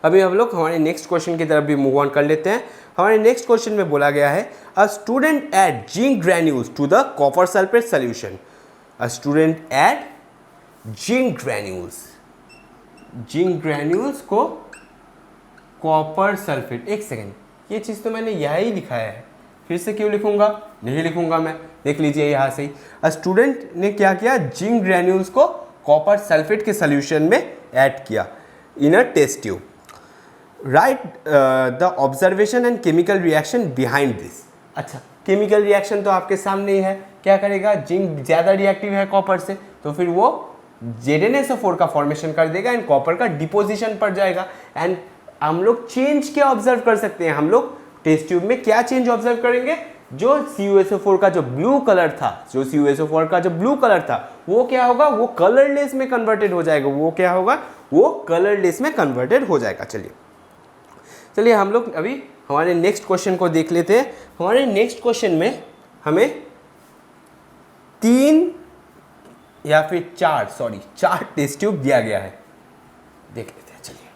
अभी हम लोग हमारे नेक्स्ट क्वेश्चन की तरफ भी मूव ऑन कर लेते हैं। हमारे नेक्स्ट क्वेश्चन में बोला गया है a student add zinc granules to the copper sulphate solution. A student add zinc granules को कॉपर सल्फेट। एक सेकेंड, ये चीज़ तो मैंने यही लिखाया है, फिर से क्यों लिखूंगा, नहीं लिखूंगा मैं। देख लीजिए यहाँ से ही अ स्टूडेंट ने क्या किया, जिंक ग्रैन्यूल्स को कॉपर सल्फेट के सॉल्यूशन में ऐड किया in a test tube. Write the observation and chemical reaction behind this. अच्छा, केमिकल रिएक्शन तो आपके सामने ही है। क्या करेगा, जिंक ज़्यादा रिएक्टिव है कॉपर से, तो फिर वो ZnSO4 का फॉर्मेशन कर देगा एंड कॉपर का डिपोजिशन पड़ जाएगा। एंड हम लोग चेंज क्या ऑब्जर्व कर सकते हैं, हम लोग टेस्ट ट्यूब में क्या चेंज ऑब्जर्व करेंगे, जो CuSO4 का जो ब्लू कलर था, वो क्या होगा, वो कलरलेस में कन्वर्टेड हो जाएगा। वो क्या होगा, वो कलरलेस में कन्वर्टेड हो जाएगा। चलिए हम लोग अभी हमारे नेक्स्ट क्वेश्चन को देख लेते हैं। हमारे नेक्स्ट क्वेश्चन में हमें 3 या फिर 4 टेस्ट ट्यूब दिया गया है। देख लेते हैं, चलिए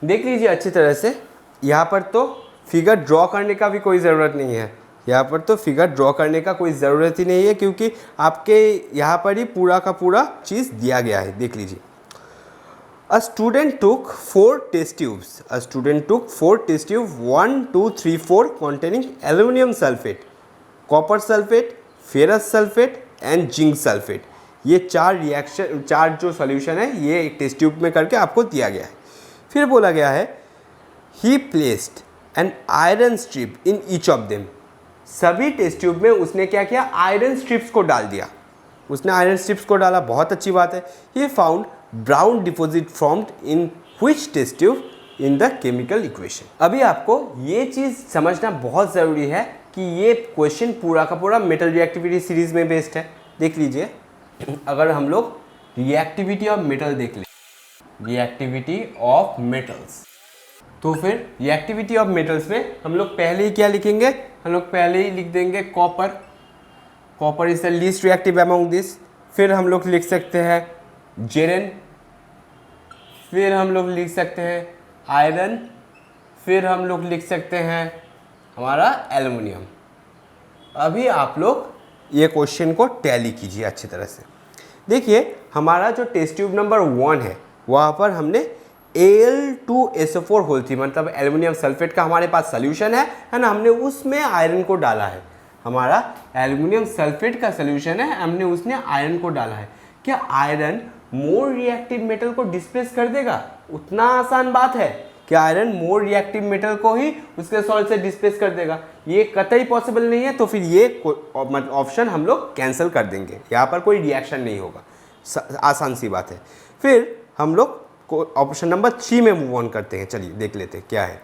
देख लीजिए अच्छी तरह से। यहाँ पर तो फिगर ड्रॉ करने का भी कोई ज़रूरत नहीं है, यहाँ पर तो फिगर ड्रॉ करने का कोई ज़रूरत ही नहीं है, क्योंकि आपके यहाँ पर ही पूरा का पूरा चीज़ दिया गया है। देख लीजिए, A student took 4 test tubes. 1, 2, 3, 4 containing aluminum sulfate, copper sulfate, ferrous sulfate and zinc sulfate. ये 4 जो सॉल्यूशन है ये एक टेस्ट ट्यूब में करके आपको दिया गया है। फिर बोला गया है he placed an iron strip in each of them. सभी टेस्ट ट्यूब में उसने क्या किया, आयरन स्ट्रिप्स को डाल दिया। उसने आयरन स्ट्रिप्स को डाला, बहुत अच्छी बात है। He found brown deposit formed in which test tube, in the chemical equation. अभी आपको ये चीज़ समझना बहुत ज़रूरी है कि ये क्वेश्चन पूरा का पूरा मेटल रिएक्टिविटी सीरीज में बेस्ड है। देख लीजिए, अगर हम लोग रिएक्टिविटी ऑफ मेटल देख लें, रिएक्टिविटी ऑफ मेटल्स, तो फिर रिएक्टिविटी ऑफ मेटल्स में हम लोग पहले ही क्या लिखेंगे, हम लोग पहले ही लिख देंगे copper, copper is the least reactive among this. फिर हम लोग लिख सकते हैं जेरन, फिर हम लोग लिख सकते हैं आयरन, फिर हम लोग लिख सकते हैं हमारा एल्युमिनियम। अभी आप लोग ये क्वेश्चन को टैली कीजिए अच्छी तरह से। देखिए, हमारा जो टेस्ट ट्यूब नंबर 1 है वहाँ पर हमने Al2SO4 होल थी, मतलब एल्युमिनियम सल्फेट का हमारे पास सोल्यूशन है ना, हमने उसमें आयरन को डाला है। हमारा एल्युमिनियम सल्फेट का सोल्यूशन है, हमने उसने आयरन को डाला है। क्या आयरन मोर रिएक्टिव मेटल को डिस्प्लेस कर देगा? उतना आसान बात है कि आयरन मोर रिएक्टिव मेटल को ही उसके सॉल्ट से डिस्प्लेस कर देगा? ये कतई पॉसिबल नहीं है। तो फिर ये ऑप्शन हम लोग कैंसिल कर देंगे, यहाँ पर कोई रिएक्शन नहीं होगा, आसान सी बात है। फिर हम लोग ऑप्शन नंबर 3 में मूव ऑन करते हैं। चलिए देख लेते हैं क्या है।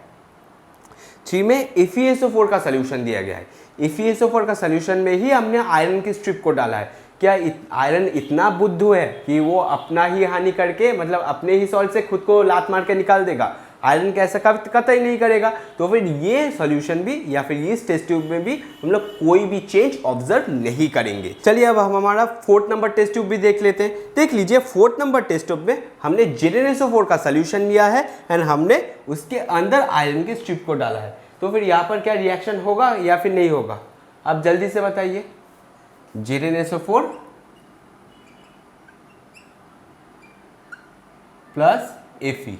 3 में FeSO4 का सोल्यूशन दिया गया है। FeSO4 का सोल्यूशन में ही हमने आयरन की स्ट्रिप को डाला है। क्या आयरन इतना बुद्धू है कि वो अपना ही हानि करके, मतलब अपने ही सॉल्ट से खुद को लात मार के निकाल देगा? आयरन कैसा कतई नहीं करेगा। तो फिर ये सॉल्यूशन भी या फिर इस टेस्ट ट्यूब में भी हम लोग कोई भी चेंज ऑब्जर्व नहीं करेंगे। चलिए अब हम हमारा 4th नंबर टेस्ट ट्यूब भी देख लेते हैं। देख लीजिए, 4th नंबर टेस्ट ट्यूब में हमने ZnSO4 का सॉल्यूशन लिया है एंड हमने उसके अंदर आयरन की स्ट्रिप को डाला है। तो फिर यहाँ पर क्या रिएक्शन होगा या फिर नहीं होगा? आप जल्दी से बताइए। ZnSO4 प्लस Fe,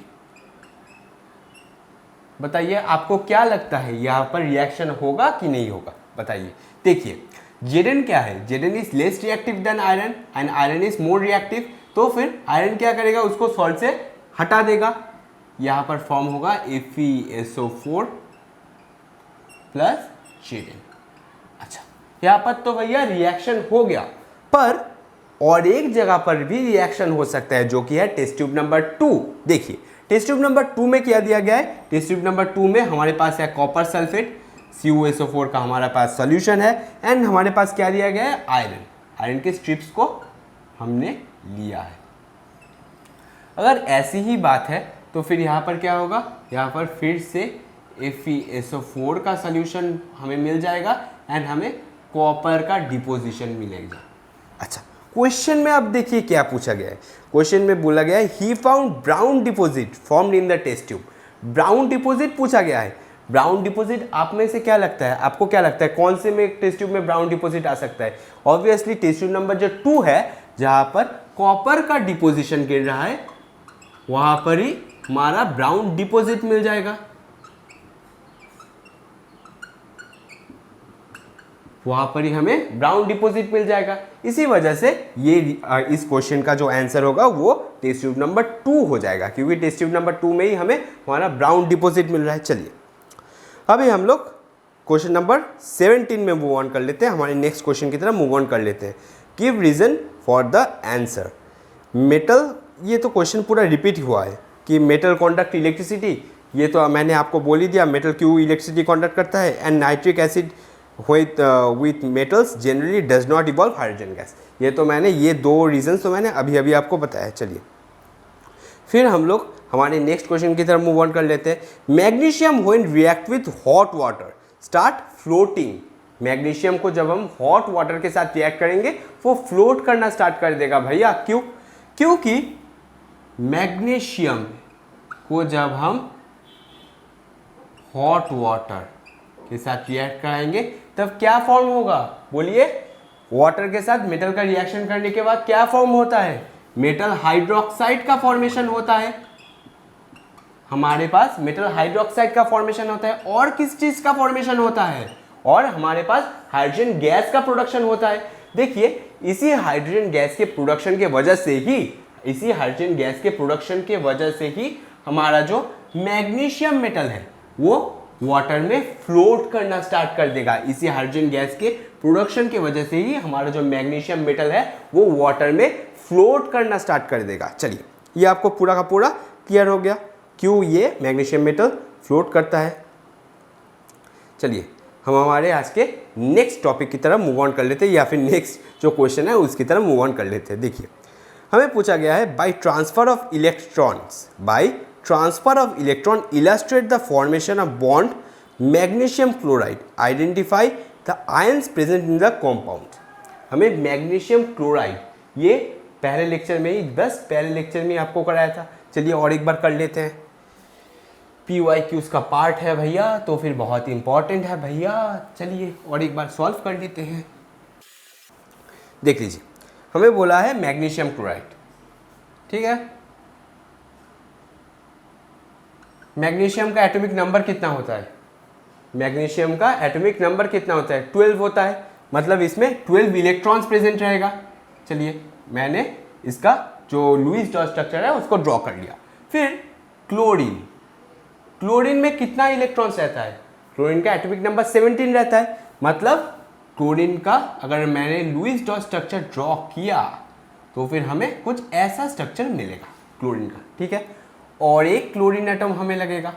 बताइए आपको क्या लगता है यहाँ पर रिएक्शन होगा कि नहीं होगा? बताइए। देखिए, Zn क्या है? Zn is less reactive than iron and iron is more reactive. तो फिर आयरन क्या करेगा? उसको सॉल्ट से हटा देगा। यहाँ पर फॉर्म होगा FeSO4 प्लस Zn। अच्छा, यहाँ पर तो भैया रिएक्शन हो गया, पर और एक जगह पर भी रिएक्शन हो सकता है जो कि है टेस्ट ट्यूब नंबर 2। देखिए, टेस्ट ट्यूब नंबर 2 में क्या दिया गया है? टेस्ट ट्यूब नंबर 2 में हमारे पास है कॉपर सल्फेट, CuSO4 का हमारे पास सॉल्यूशन है एंड हमारे पास क्या दिया गया है? आयरन। आयरन के स्ट्रिप्स को हमने लिया है। अगर ऐसी ही बात है तो फिर यहाँ पर क्या होगा? यहाँ पर फिर से FeSO4 का सॉल्यूशन हमें मिल जाएगा एंड हमें कॉपर का डिपोजिशन मिलेगा। अच्छा, क्वेश्चन में अब देखिए क्या पूछा गया है। क्वेश्चन में बोला गया है he found brown deposit formed in the test tube. Brown deposit पूछा गया है। ब्राउन डिपॉजिट आप में से क्या लगता है, आपको क्या लगता है कौन से में टेस्ट ट्यूब में ब्राउन डिपॉजिट आ सकता है? ऑब्वियसली टेस्ट ट्यूब नंबर जो 2 है, जहां पर कॉपर का डिपोजिशन गिर रहा है, वहां पर ही हमारा ब्राउन डिपॉजिट मिल जाएगा। वहां पर ही हमें ब्राउन डिपॉजिट मिल जाएगा। इसी वजह से ये इस क्वेश्चन का जो आंसर होगा वो टेस्ट ट्यूब नंबर 2 हो जाएगा, क्योंकि टेस्ट ट्यूब नंबर 2 में ही हमें हमारा ब्राउन डिपॉजिट मिल रहा है। चलिए अभी हम लोग क्वेश्चन नंबर 17 में मूव ऑन कर लेते हैं। हमारे नेक्स्ट क्वेश्चन की तरफ मूव ऑन कर लेते हैं। Give reason for the answer. Metal, ये तो क्वेश्चन पूरा रिपीट हुआ है कि मेटल कॉन्डक्ट इलेक्ट्रिसिटी, ये तो मैंने आपको बोल ही दिया, मेटल क्यों इलेक्ट्रिसिटी कॉन्डक्ट करता है। And nitric acid with metals generally does not evolve hydrogen gas। ये तो मैंने, ये 2 रीजंस तो मैंने अभी अभी आपको बताया। चलिए फिर हम लोग हमारे नेक्स्ट क्वेश्चन की तरफ मूव ऑन कर लेते हैं। Magnesium when react with hot water start floating. Magnesium को जब हम हॉट वाटर के साथ रिएक्ट करेंगे वो फ्लोट करना स्टार्ट कर देगा। भैया क्यों? क्योंकि मैग्नीशियम को जब हम हॉट वाटर के साथ रिएक्ट कराएंगे तब क्या फॉर्म होगा? बोलिए। वाटर के साथ मेटल का रिएक्शन करने के बाद क्या फॉर्म होता है? मेटल हाइड्रोक्साइड का फॉर्मेशन होता है। हमारे पास मेटल हाइड्रोक्साइड का फॉर्मेशन होता है। और किस चीज का फॉर्मेशन होता है? और हमारे पास हाइड्रोजन गैस का प्रोडक्शन होता है। देखिए, इसी हाइड्रोजन गैस के प्रोडक्शन के वजह से ही हमारा जो मैग्नीशियम मेटल है वो वाटर में फ्लोट करना स्टार्ट कर देगा। इसी हाइड्रोजन गैस के प्रोडक्शन की वजह से ही हमारा जो मैग्नीशियम मेटल है वो वाटर में फ्लोट करना स्टार्ट कर देगा। चलिए, ये आपको पूरा का पूरा क्लियर हो गया। क्यों ये मैग्नीशियम मेटल फ्लोट करता है। चलिए हम हमारे आज के नेक्स्ट टॉपिक की तरफ मूव ऑन कर लेते हैं, या फिर नेक्स्ट जो क्वेश्चन है उसकी तरफ मूव ऑन कर लेते हैं। देखिए हमें पूछा गया है by transfer of electron illustrate the formation of bond magnesium chloride, identify the ions present in the compound. हमें मैग्नीशियम क्लोराइड ये पहले लेक्चर में ही, बस पहले लेक्चर में ही आपको कराया था। चलिए और एक बार कर लेते हैं। PYQ का पार्ट है भैया, तो फिर बहुत इंपॉर्टेंट है भैया। चलिए और एक बार सॉल्व कर लेते हैं। देख लीजिए हमें बोला है मैग्नीशियम क्लोराइड, ठीक है। मैग्नीशियम का एटॉमिक नंबर कितना होता है? मैग्नीशियम का एटॉमिक नंबर कितना होता है? 12 होता है, मतलब इसमें 12 इलेक्ट्रॉन्स प्रेजेंट रहेगा। चलिए मैंने इसका जो लुईस डॉट स्ट्रक्चर है उसको ड्रॉ कर लिया। फिर क्लोरीन में कितना इलेक्ट्रॉन्स रहता है? क्लोरीन का एटॉमिक नंबर 17 रहता है, मतलब क्लोरीन का अगर मैंने लुईस डॉट स्ट्रक्चर ड्रॉ किया तो फिर हमें कुछ ऐसा स्ट्रक्चर मिलेगा क्लोरीन का, ठीक है। और एक क्लोरीन एटम हमें लगेगा,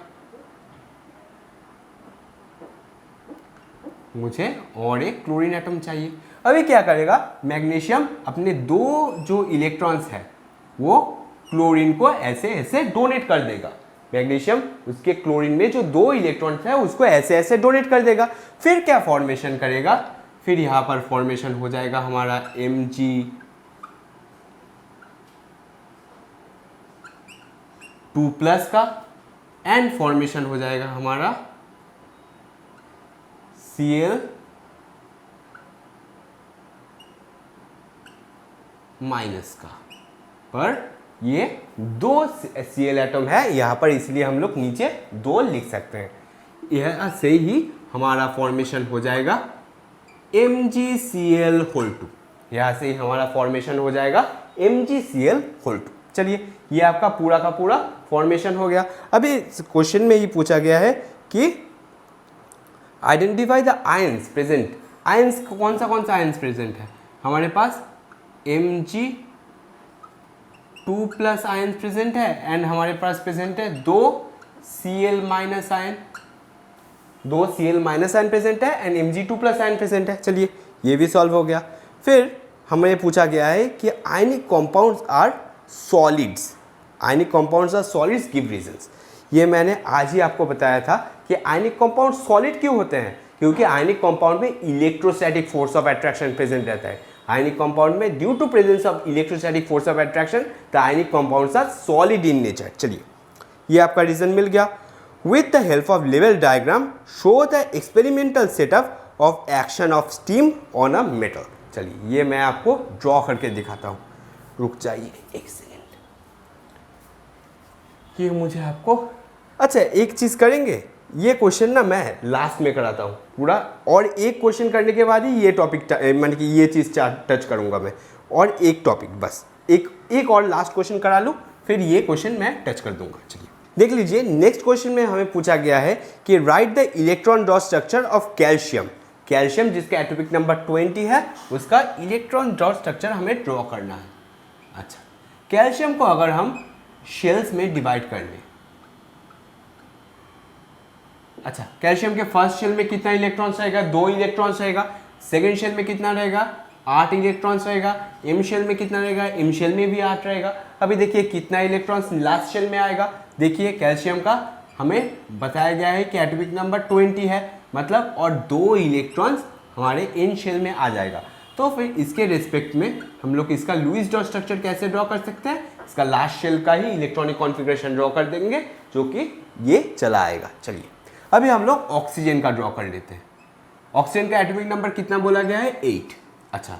मुझे और एक क्लोरीन एटम चाहिए। अभी क्या करेगा मैग्नीशियम, अपने दो जो इलेक्ट्रॉन्स है वो क्लोरीन को ऐसे ऐसे डोनेट कर देगा। मैग्नीशियम उसके क्लोरीन में जो दो इलेक्ट्रॉन्स है उसको ऐसे ऐसे डोनेट कर देगा। फिर क्या फॉर्मेशन करेगा? फिर यहाँ पर फॉर्मेशन हो जाएगा हमारा Mg2+ का, एंड फॉर्मेशन हो जाएगा हमारा Cl- का। पर ये दो Cl एटम है यहाँ पर, इसलिए हम लोग नीचे 2 लिख सकते हैं। यह से ही हमारा फॉर्मेशन हो जाएगा MgCl2। यहाँ से ही हमारा फॉर्मेशन हो जाएगा MgCl2। चलिए ये आपका पूरा का पूरा फॉर्मेशन हो गया। अभी क्वेश्चन में ये पूछा गया है कि identify the ions present. Ions कौन सा आयंस प्रेजेंट है हमारे पास? Mg2+ आयन प्रेजेंट है, एंड हमारे पास प्रेजेंट है 2 Cl- ion, 2 Cl- ion present है, एंड Mg2+ आयन प्रेजेंट है। चलिए ये भी सॉल्व हो गया। फिर हमें पूछा गया है कि ionic compounds are solids. Ionic compounds are solids, give reasons. ये मैंने आज ही आपको बताया था कि आयनिक कंपाउंड सॉलिड क्यों होते हैं, क्योंकि आयनिक कंपाउंड में electrostatic force of attraction present रहता है। आयनिक कंपाउंड में due to presence of electrostatic force of attraction the ionic compounds are solid in nature. चलिए ये आपका रीजन मिल गया। विथ द हेल्प ऑफ लेवल diagram show the experimental setup of action of steam on a metal. चलिए ये मैं आपको ड्रॉ करके दिखाता हूँ, रुक जाइए एक सेकेंड। ये मुझे आपको, अच्छा एक चीज़ करेंगे, ये क्वेश्चन ना मैं लास्ट में कराता हूँ पूरा, और एक क्वेश्चन करने के बाद ही ये टॉपिक मतलब कि ये चीज़ टच करूँगा मैं, और एक टॉपिक बस एक और लास्ट क्वेश्चन करा लूँ, फिर ये क्वेश्चन मैं टच कर दूंगा। चलिए देख लीजिए नेक्स्ट क्वेश्चन में हमें पूछा गया है कि right the electron dot structure of calcium. Calcium जिसका एटॉमिक नंबर 20 है उसका इलेक्ट्रॉन डॉट स्ट्रक्चर हमें ड्रॉ करना है। अच्छा कैल्शियम को अगर हम शेल्स में डिवाइड कर लें, अच्छा कैल्शियम के फर्स्ट शेल में कितना इलेक्ट्रॉन्स रहेगा? 2 इलेक्ट्रॉन्स रहेगा। सेकंड शेल में कितना रहेगा? 8 इलेक्ट्रॉन्स रहेगा। एम शेल में कितना रहेगा? एम शेल में भी 8 रहेगा। अभी देखिए कितना इलेक्ट्रॉन्स लास्ट शेल में आएगा। देखिए कैल्शियम का हमें बताया गया है कि एटॉमिक नंबर 20 है, मतलब और 2 इलेक्ट्रॉन्स हमारे इन शेल में आ जाएगा। तो फिर इसके रिस्पेक्ट में हम लोग इसका लुईस डॉट स्ट्रक्चर कैसे ड्रॉ कर सकते हैं? इसका लास्ट शेल का ही इलेक्ट्रॉनिक कॉन्फ़िगरेशन ड्रॉ कर देंगे, जो कि ये चला आएगा। चलिए अभी हम लोग ऑक्सीजन का ड्रॉ कर लेते हैं। ऑक्सीजन का एटॉमिक नंबर कितना बोला गया है? 8। अच्छा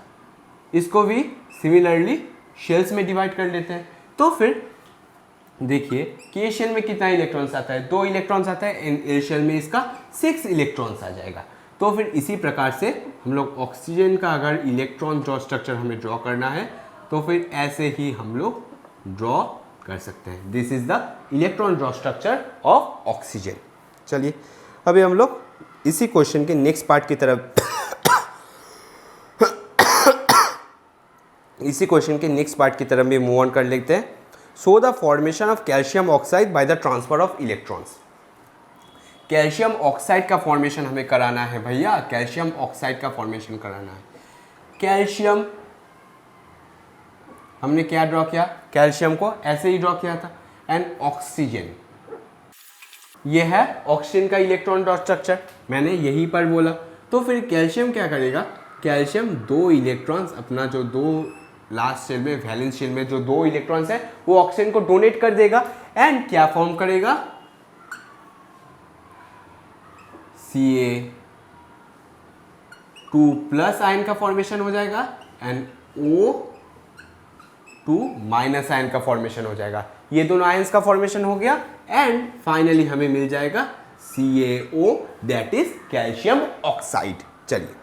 इसको भी सिमिलरली शेल्स में डिवाइड कर लेते हैं। तो फिर देखिए के शेल में कितना इलेक्ट्रॉन्स आता है? 2 इलेक्ट्रॉन्स आता है, एंड एल शेल में इसका 6 इलेक्ट्रॉन्स आ जाएगा। तो फिर इसी प्रकार से हम लोग ऑक्सीजन का अगर इलेक्ट्रॉन ड्रॉ स्ट्रक्चर हमें ड्रॉ करना है तो फिर ऐसे ही हम लोग ड्रॉ कर सकते हैं। This is the electron draw structure of oxygen. चलिए अभी हम लोग इसी क्वेश्चन के नेक्स्ट पार्ट की तरफ इसी क्वेश्चन के नेक्स्ट पार्ट की तरफ भी मूव ऑन कर लेते हैं। Show the formation of calcium oxide by the transfer of electrons. Calcium oxide का फॉर्मेशन हमें कराना है भैया, कैल्शियम ऑक्साइड का फॉर्मेशन कराना है। कैल्शियम हमने क्या ड्रॉ किया, कैल्शियम को ऐसे ही ड्रॉ किया था, एंड ऑक्सीजन, ये है ऑक्सीजन का इलेक्ट्रॉन डॉट स्ट्रक्चर, मैंने यहीं पर बोला। तो फिर कैल्शियम क्या करेगा, कैल्शियम 2 इलेक्ट्रॉन्स अपना जो 2 लास्ट शेल में, वैलेंस शेल में जो 2 इलेक्ट्रॉन्स है वो ऑक्सीजन को डोनेट कर देगा, एंड क्या फॉर्म करेगा, Ca2 प्लस आयन का फॉर्मेशन हो जाएगा, एंड O2 माइनस आयन का फॉर्मेशन हो जाएगा। ये दोनों आयंस का फॉर्मेशन हो गया, एंड फाइनली हमें मिल जाएगा CaO, that is calcium oxide. चलिए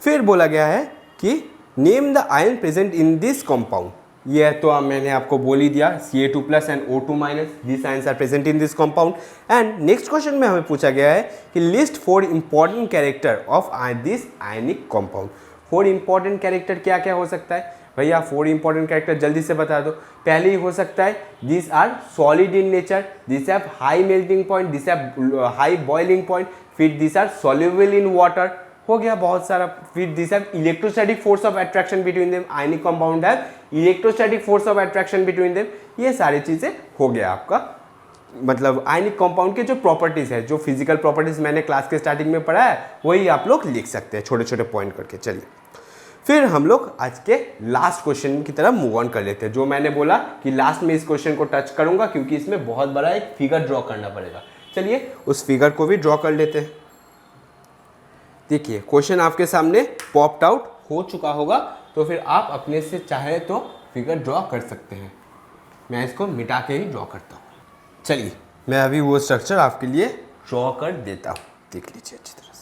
फिर बोला गया है कि name the ion present in this compound. ये तो मैंने आपको बोल ही दिया, Ca2 plus and O2 minus, this ions are present in this compound. And next question में हमें पूछा गया है कि list 4 important character of this ionic compound. 4 important character क्या क्या हो सकता है भैया, 4 इंपॉर्टेंट कैरेक्टर जल्दी से बता दो। पहले ही हो सकता है this are solid in nature, this have high melting point, this have high boiling point, फिर this are soluble in water, हो गया बहुत सारा। फिर this have electrostatic force of attraction between them, ionic compound have electrostatic force of attraction between them, ये सारी चीजें हो गया आपका, मतलब आयनिक कंपाउंड के जो प्रॉपर्टीज है, जो फिजिकल प्रॉपर्टीज मैंने क्लास के स्टार्टिंग में पढ़ा है वही आप लोग लिख सकते हैं छोटे छोटे पॉइंट करके। चलिए फिर हम लोग आज के लास्ट क्वेश्चन की तरफ मूव ऑन कर लेते हैं। जो मैंने बोला कि लास्ट में इस क्वेश्चन को टच करूंगा क्योंकि इसमें बहुत बड़ा एक फिगर ड्रॉ करना पड़ेगा। चलिए उस फिगर को भी ड्रॉ कर लेते हैं। देखिए क्वेश्चन आपके सामने पॉप्ड आउट हो चुका होगा, तो फिर आप अपने से चाहे तो फिगर ड्रॉ कर सकते हैं। मैं इसको मिटा के ही ड्रॉ करता हूँ। चलिए मैं अभी वो स्ट्रक्चर आपके लिए ड्रॉ कर देता हूँ, देख लीजिए अच्छी तरह से।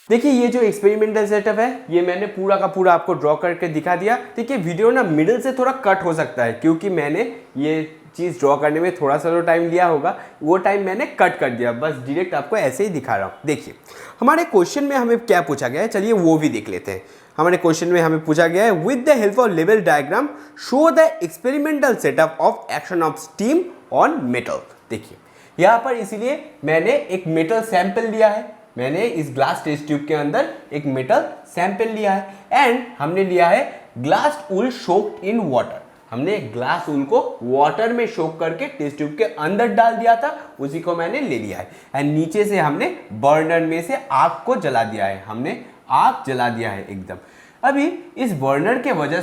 देखिए ये जो एक्सपेरिमेंटल सेटअप है ये मैंने पूरा का पूरा आपको ड्रॉ करके दिखा दिया। देखिए वीडियो ना मिडिल से थोड़ा कट हो सकता है क्योंकि मैंने ये चीज़ ड्रॉ करने में थोड़ा सा जो टाइम लिया होगा वो टाइम मैंने कट कर दिया, बस डायरेक्ट आपको ऐसे ही दिखा रहा हूँ। देखिए हमारे क्वेश्चन में हमें क्या पूछा गया है, चलिए वो भी देख लेते हैं। हमारे क्वेश्चन में हमें पूछा गया है विद द हेल्प ऑफ लेवल diagram show the experimental setup of action of steam on metal. देखिए यहाँ पर इसीलिए मैंने एक मेटल सैंपल लिया है, मैंने इस ग्लास टेस्ट ट्यूब के अंदर एक मेटल सैंपल लिया है, एंड हमने लिया है glass wool soaked in water. हमने ग्लास वूल को वाटर में सोक करके टेस्ट ट्यूब के अंदर डाल दिया था, उसी को मैंने ले लिया है। एंड नीचे से हमने बर्नर में से आग को जला दिया है, हमने आग जला दिया है एकदम। अभी इस बर्नर के वजह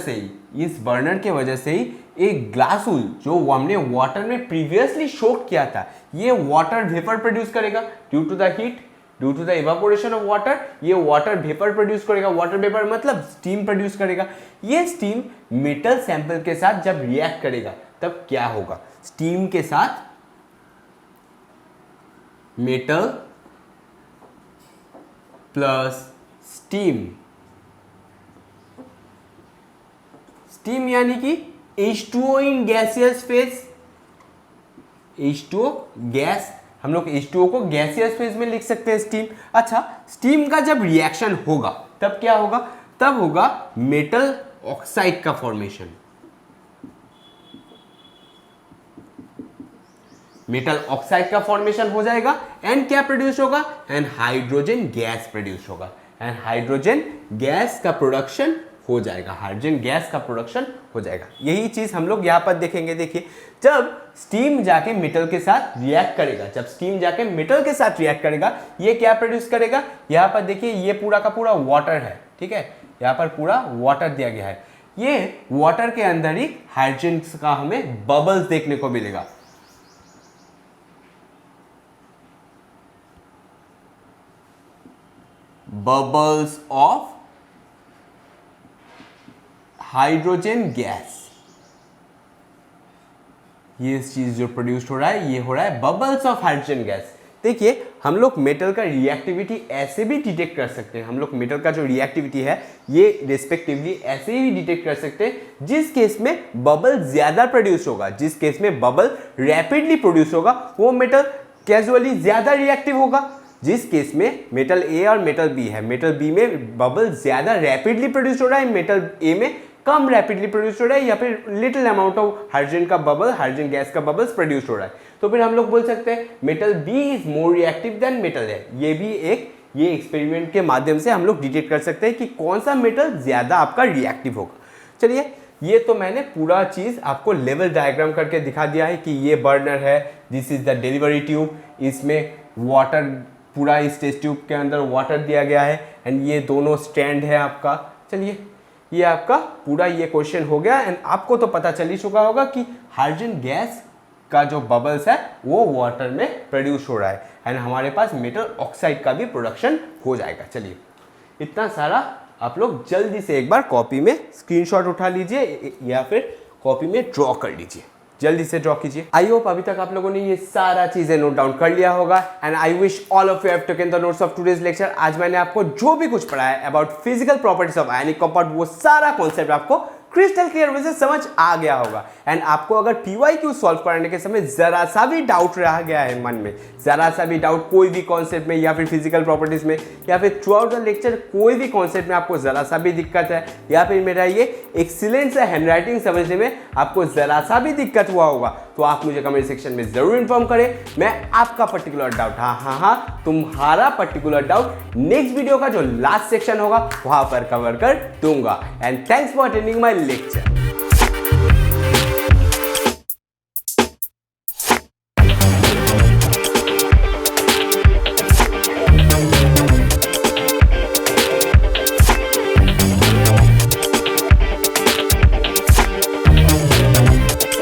से ही एक ग्लास वूल जो हमने वाटर में प्रीवियसली सोक किया था, ये वाटर वेपर प्रोड्यूस करेगा due to the heat, due to the evaporation of water. ये वाटर वेपर प्रोड्यूस करेगा, वाटर वेपर मतलब स्टीम प्रोड्यूस करेगा। ये स्टीम मेटल सैंपल के साथ जब रिएक्ट करेगा तब क्या होगा, स्टीम के साथ मेटल प्लस स्टीम, स्टीम यानी कि H2O in gaseous phase, H2O gas, हम लोग H2O को गैसियस फेज में लिख सकते हैं स्टीम। अच्छा स्टीम का जब रिएक्शन होगा तब क्या होगा, तब होगा मेटल ऑक्साइड का फॉर्मेशन, मेटल ऑक्साइड का फॉर्मेशन हो जाएगा, एंड क्या प्रोड्यूस होगा, एंड हाइड्रोजन गैस प्रोड्यूस होगा, एंड हाइड्रोजन गैस का प्रोडक्शन हो जाएगा, हाइड्रोजन गैस का प्रोडक्शन हो जाएगा। यही चीज हम लोग यहाँ पर देखेंगे। देखिए जब स्टीम जाके मेटल के साथ रिएक्ट करेगा, जब स्टीम जाके मेटल के साथ रिएक्ट करेगा, ये क्या प्रोड्यूस करेगा, यहाँ पर देखिए ये पूरा का पूरा वाटर है, ठीक है, यहाँ पर पूरा वाटर दिया गया है। ये वाटर के अंदर ही हाइड्रोजन का हमें बबल्स देखने को मिलेगा। बबल्स ऑफ हाइड्रोजन गैस, ये चीज जो प्रोड्यूस हो रहा है ये हो रहा है बबल्स ऑफ हाइड्रोजन गैस। देखिए हम लोग मेटल का रिएक्टिविटी ऐसे भी डिटेक्ट कर सकते हैं, हम लोग मेटल का जो रिएक्टिविटी है ये रिस्पेक्टिवली ऐसे ही डिटेक्ट कर सकते हैं जिस केस में बबल ज़्यादा प्रोड्यूस होगा, जिस केस में बबल रैपिडली प्रोड्यूस होगा वो मेटल कैजुअली ज़्यादा रिएक्टिव होगा। जिस केस में मेटल ए और मेटल बी है, मेटल बी में बबल ज़्यादा रैपिडली प्रोड्यूस हो रहा है, मेटल ए में कम रैपिडली प्रोड्यूस हो रहा है, या फिर लिटिल अमाउंट ऑफ हाइड्रोजन का बबल, हाइड्रोजन गैस का बबल्स प्रोड्यूस हो रहा है, तो फिर हम लोग बोल सकते हैं metal B is more reactive than metal A. ये भी ये एक्सपेरिमेंट के माध्यम से हम लोग डिटेक्ट कर सकते हैं कि कौन सा मेटल ज़्यादा आपका रिएक्टिव होगा। चलिए, ये तो मैंने पूरा चीज़ आपको लेवल डायग्राम करके दिखा दिया है कि ये बर्नर है, this is the delivery tube, इसमें वाटर पूरा इस टेस्ट ट्यूब के अंदर वाटर दिया गया है एंड ये दोनों स्टैंड है आपका। चलिए, ये आपका पूरा ये क्वेश्चन हो गया एंड आपको तो पता चल ही चुका होगा कि हाइड्रोजन गैस का जो बबल्स है वो वाटर में प्रोड्यूस हो रहा है एंड हमारे पास मेटल ऑक्साइड का भी प्रोडक्शन हो जाएगा। चलिए, इतना सारा आप लोग जल्दी से एक बार कॉपी में स्क्रीनशॉट उठा लीजिए या फिर कॉपी में ड्रॉ कर लीजिए, जल्दी से ड्रॉ कीजिए। आई होप अभी तक आप लोगों ने ये सारा चीजें नोट डाउन कर लिया होगा and I wish all of you have taken the notes of today's lecture. आज मैंने आपको जो भी कुछ पढ़ाया है about physical properties of ionic compound, वो सारा कॉन्सेप्ट आपको क्रिस्टल क्लियर वे से समझ आ गया होगा एंड आपको अगर PYQ सॉल्व कराने के समय जरा सा भी डाउट रह गया है मन में, जरा सा भी डाउट कोई भी कॉन्सेप्ट में या फिर फिजिकल प्रॉपर्टीज में या फिर थ्रू आउट द लेक्चर कोई भी कॉन्सेप्ट में आपको जरा सा भी दिक्कत है या फिर मेरा ये एक्सीलेंट सा हैंडराइटिंग समझने में आपको जरा सा भी दिक्कत हुआ होगा, तो आप मुझे कमेंट सेक्शन में जरूर इन्फॉर्म करें। मैं आपका पर्टिकुलर डाउट, हाँ तुम्हारा पर्टिकुलर डाउट नेक्स्ट वीडियो का जो लास्ट सेक्शन होगा वहां पर कवर कर दूंगा and thanks for attending my lecture।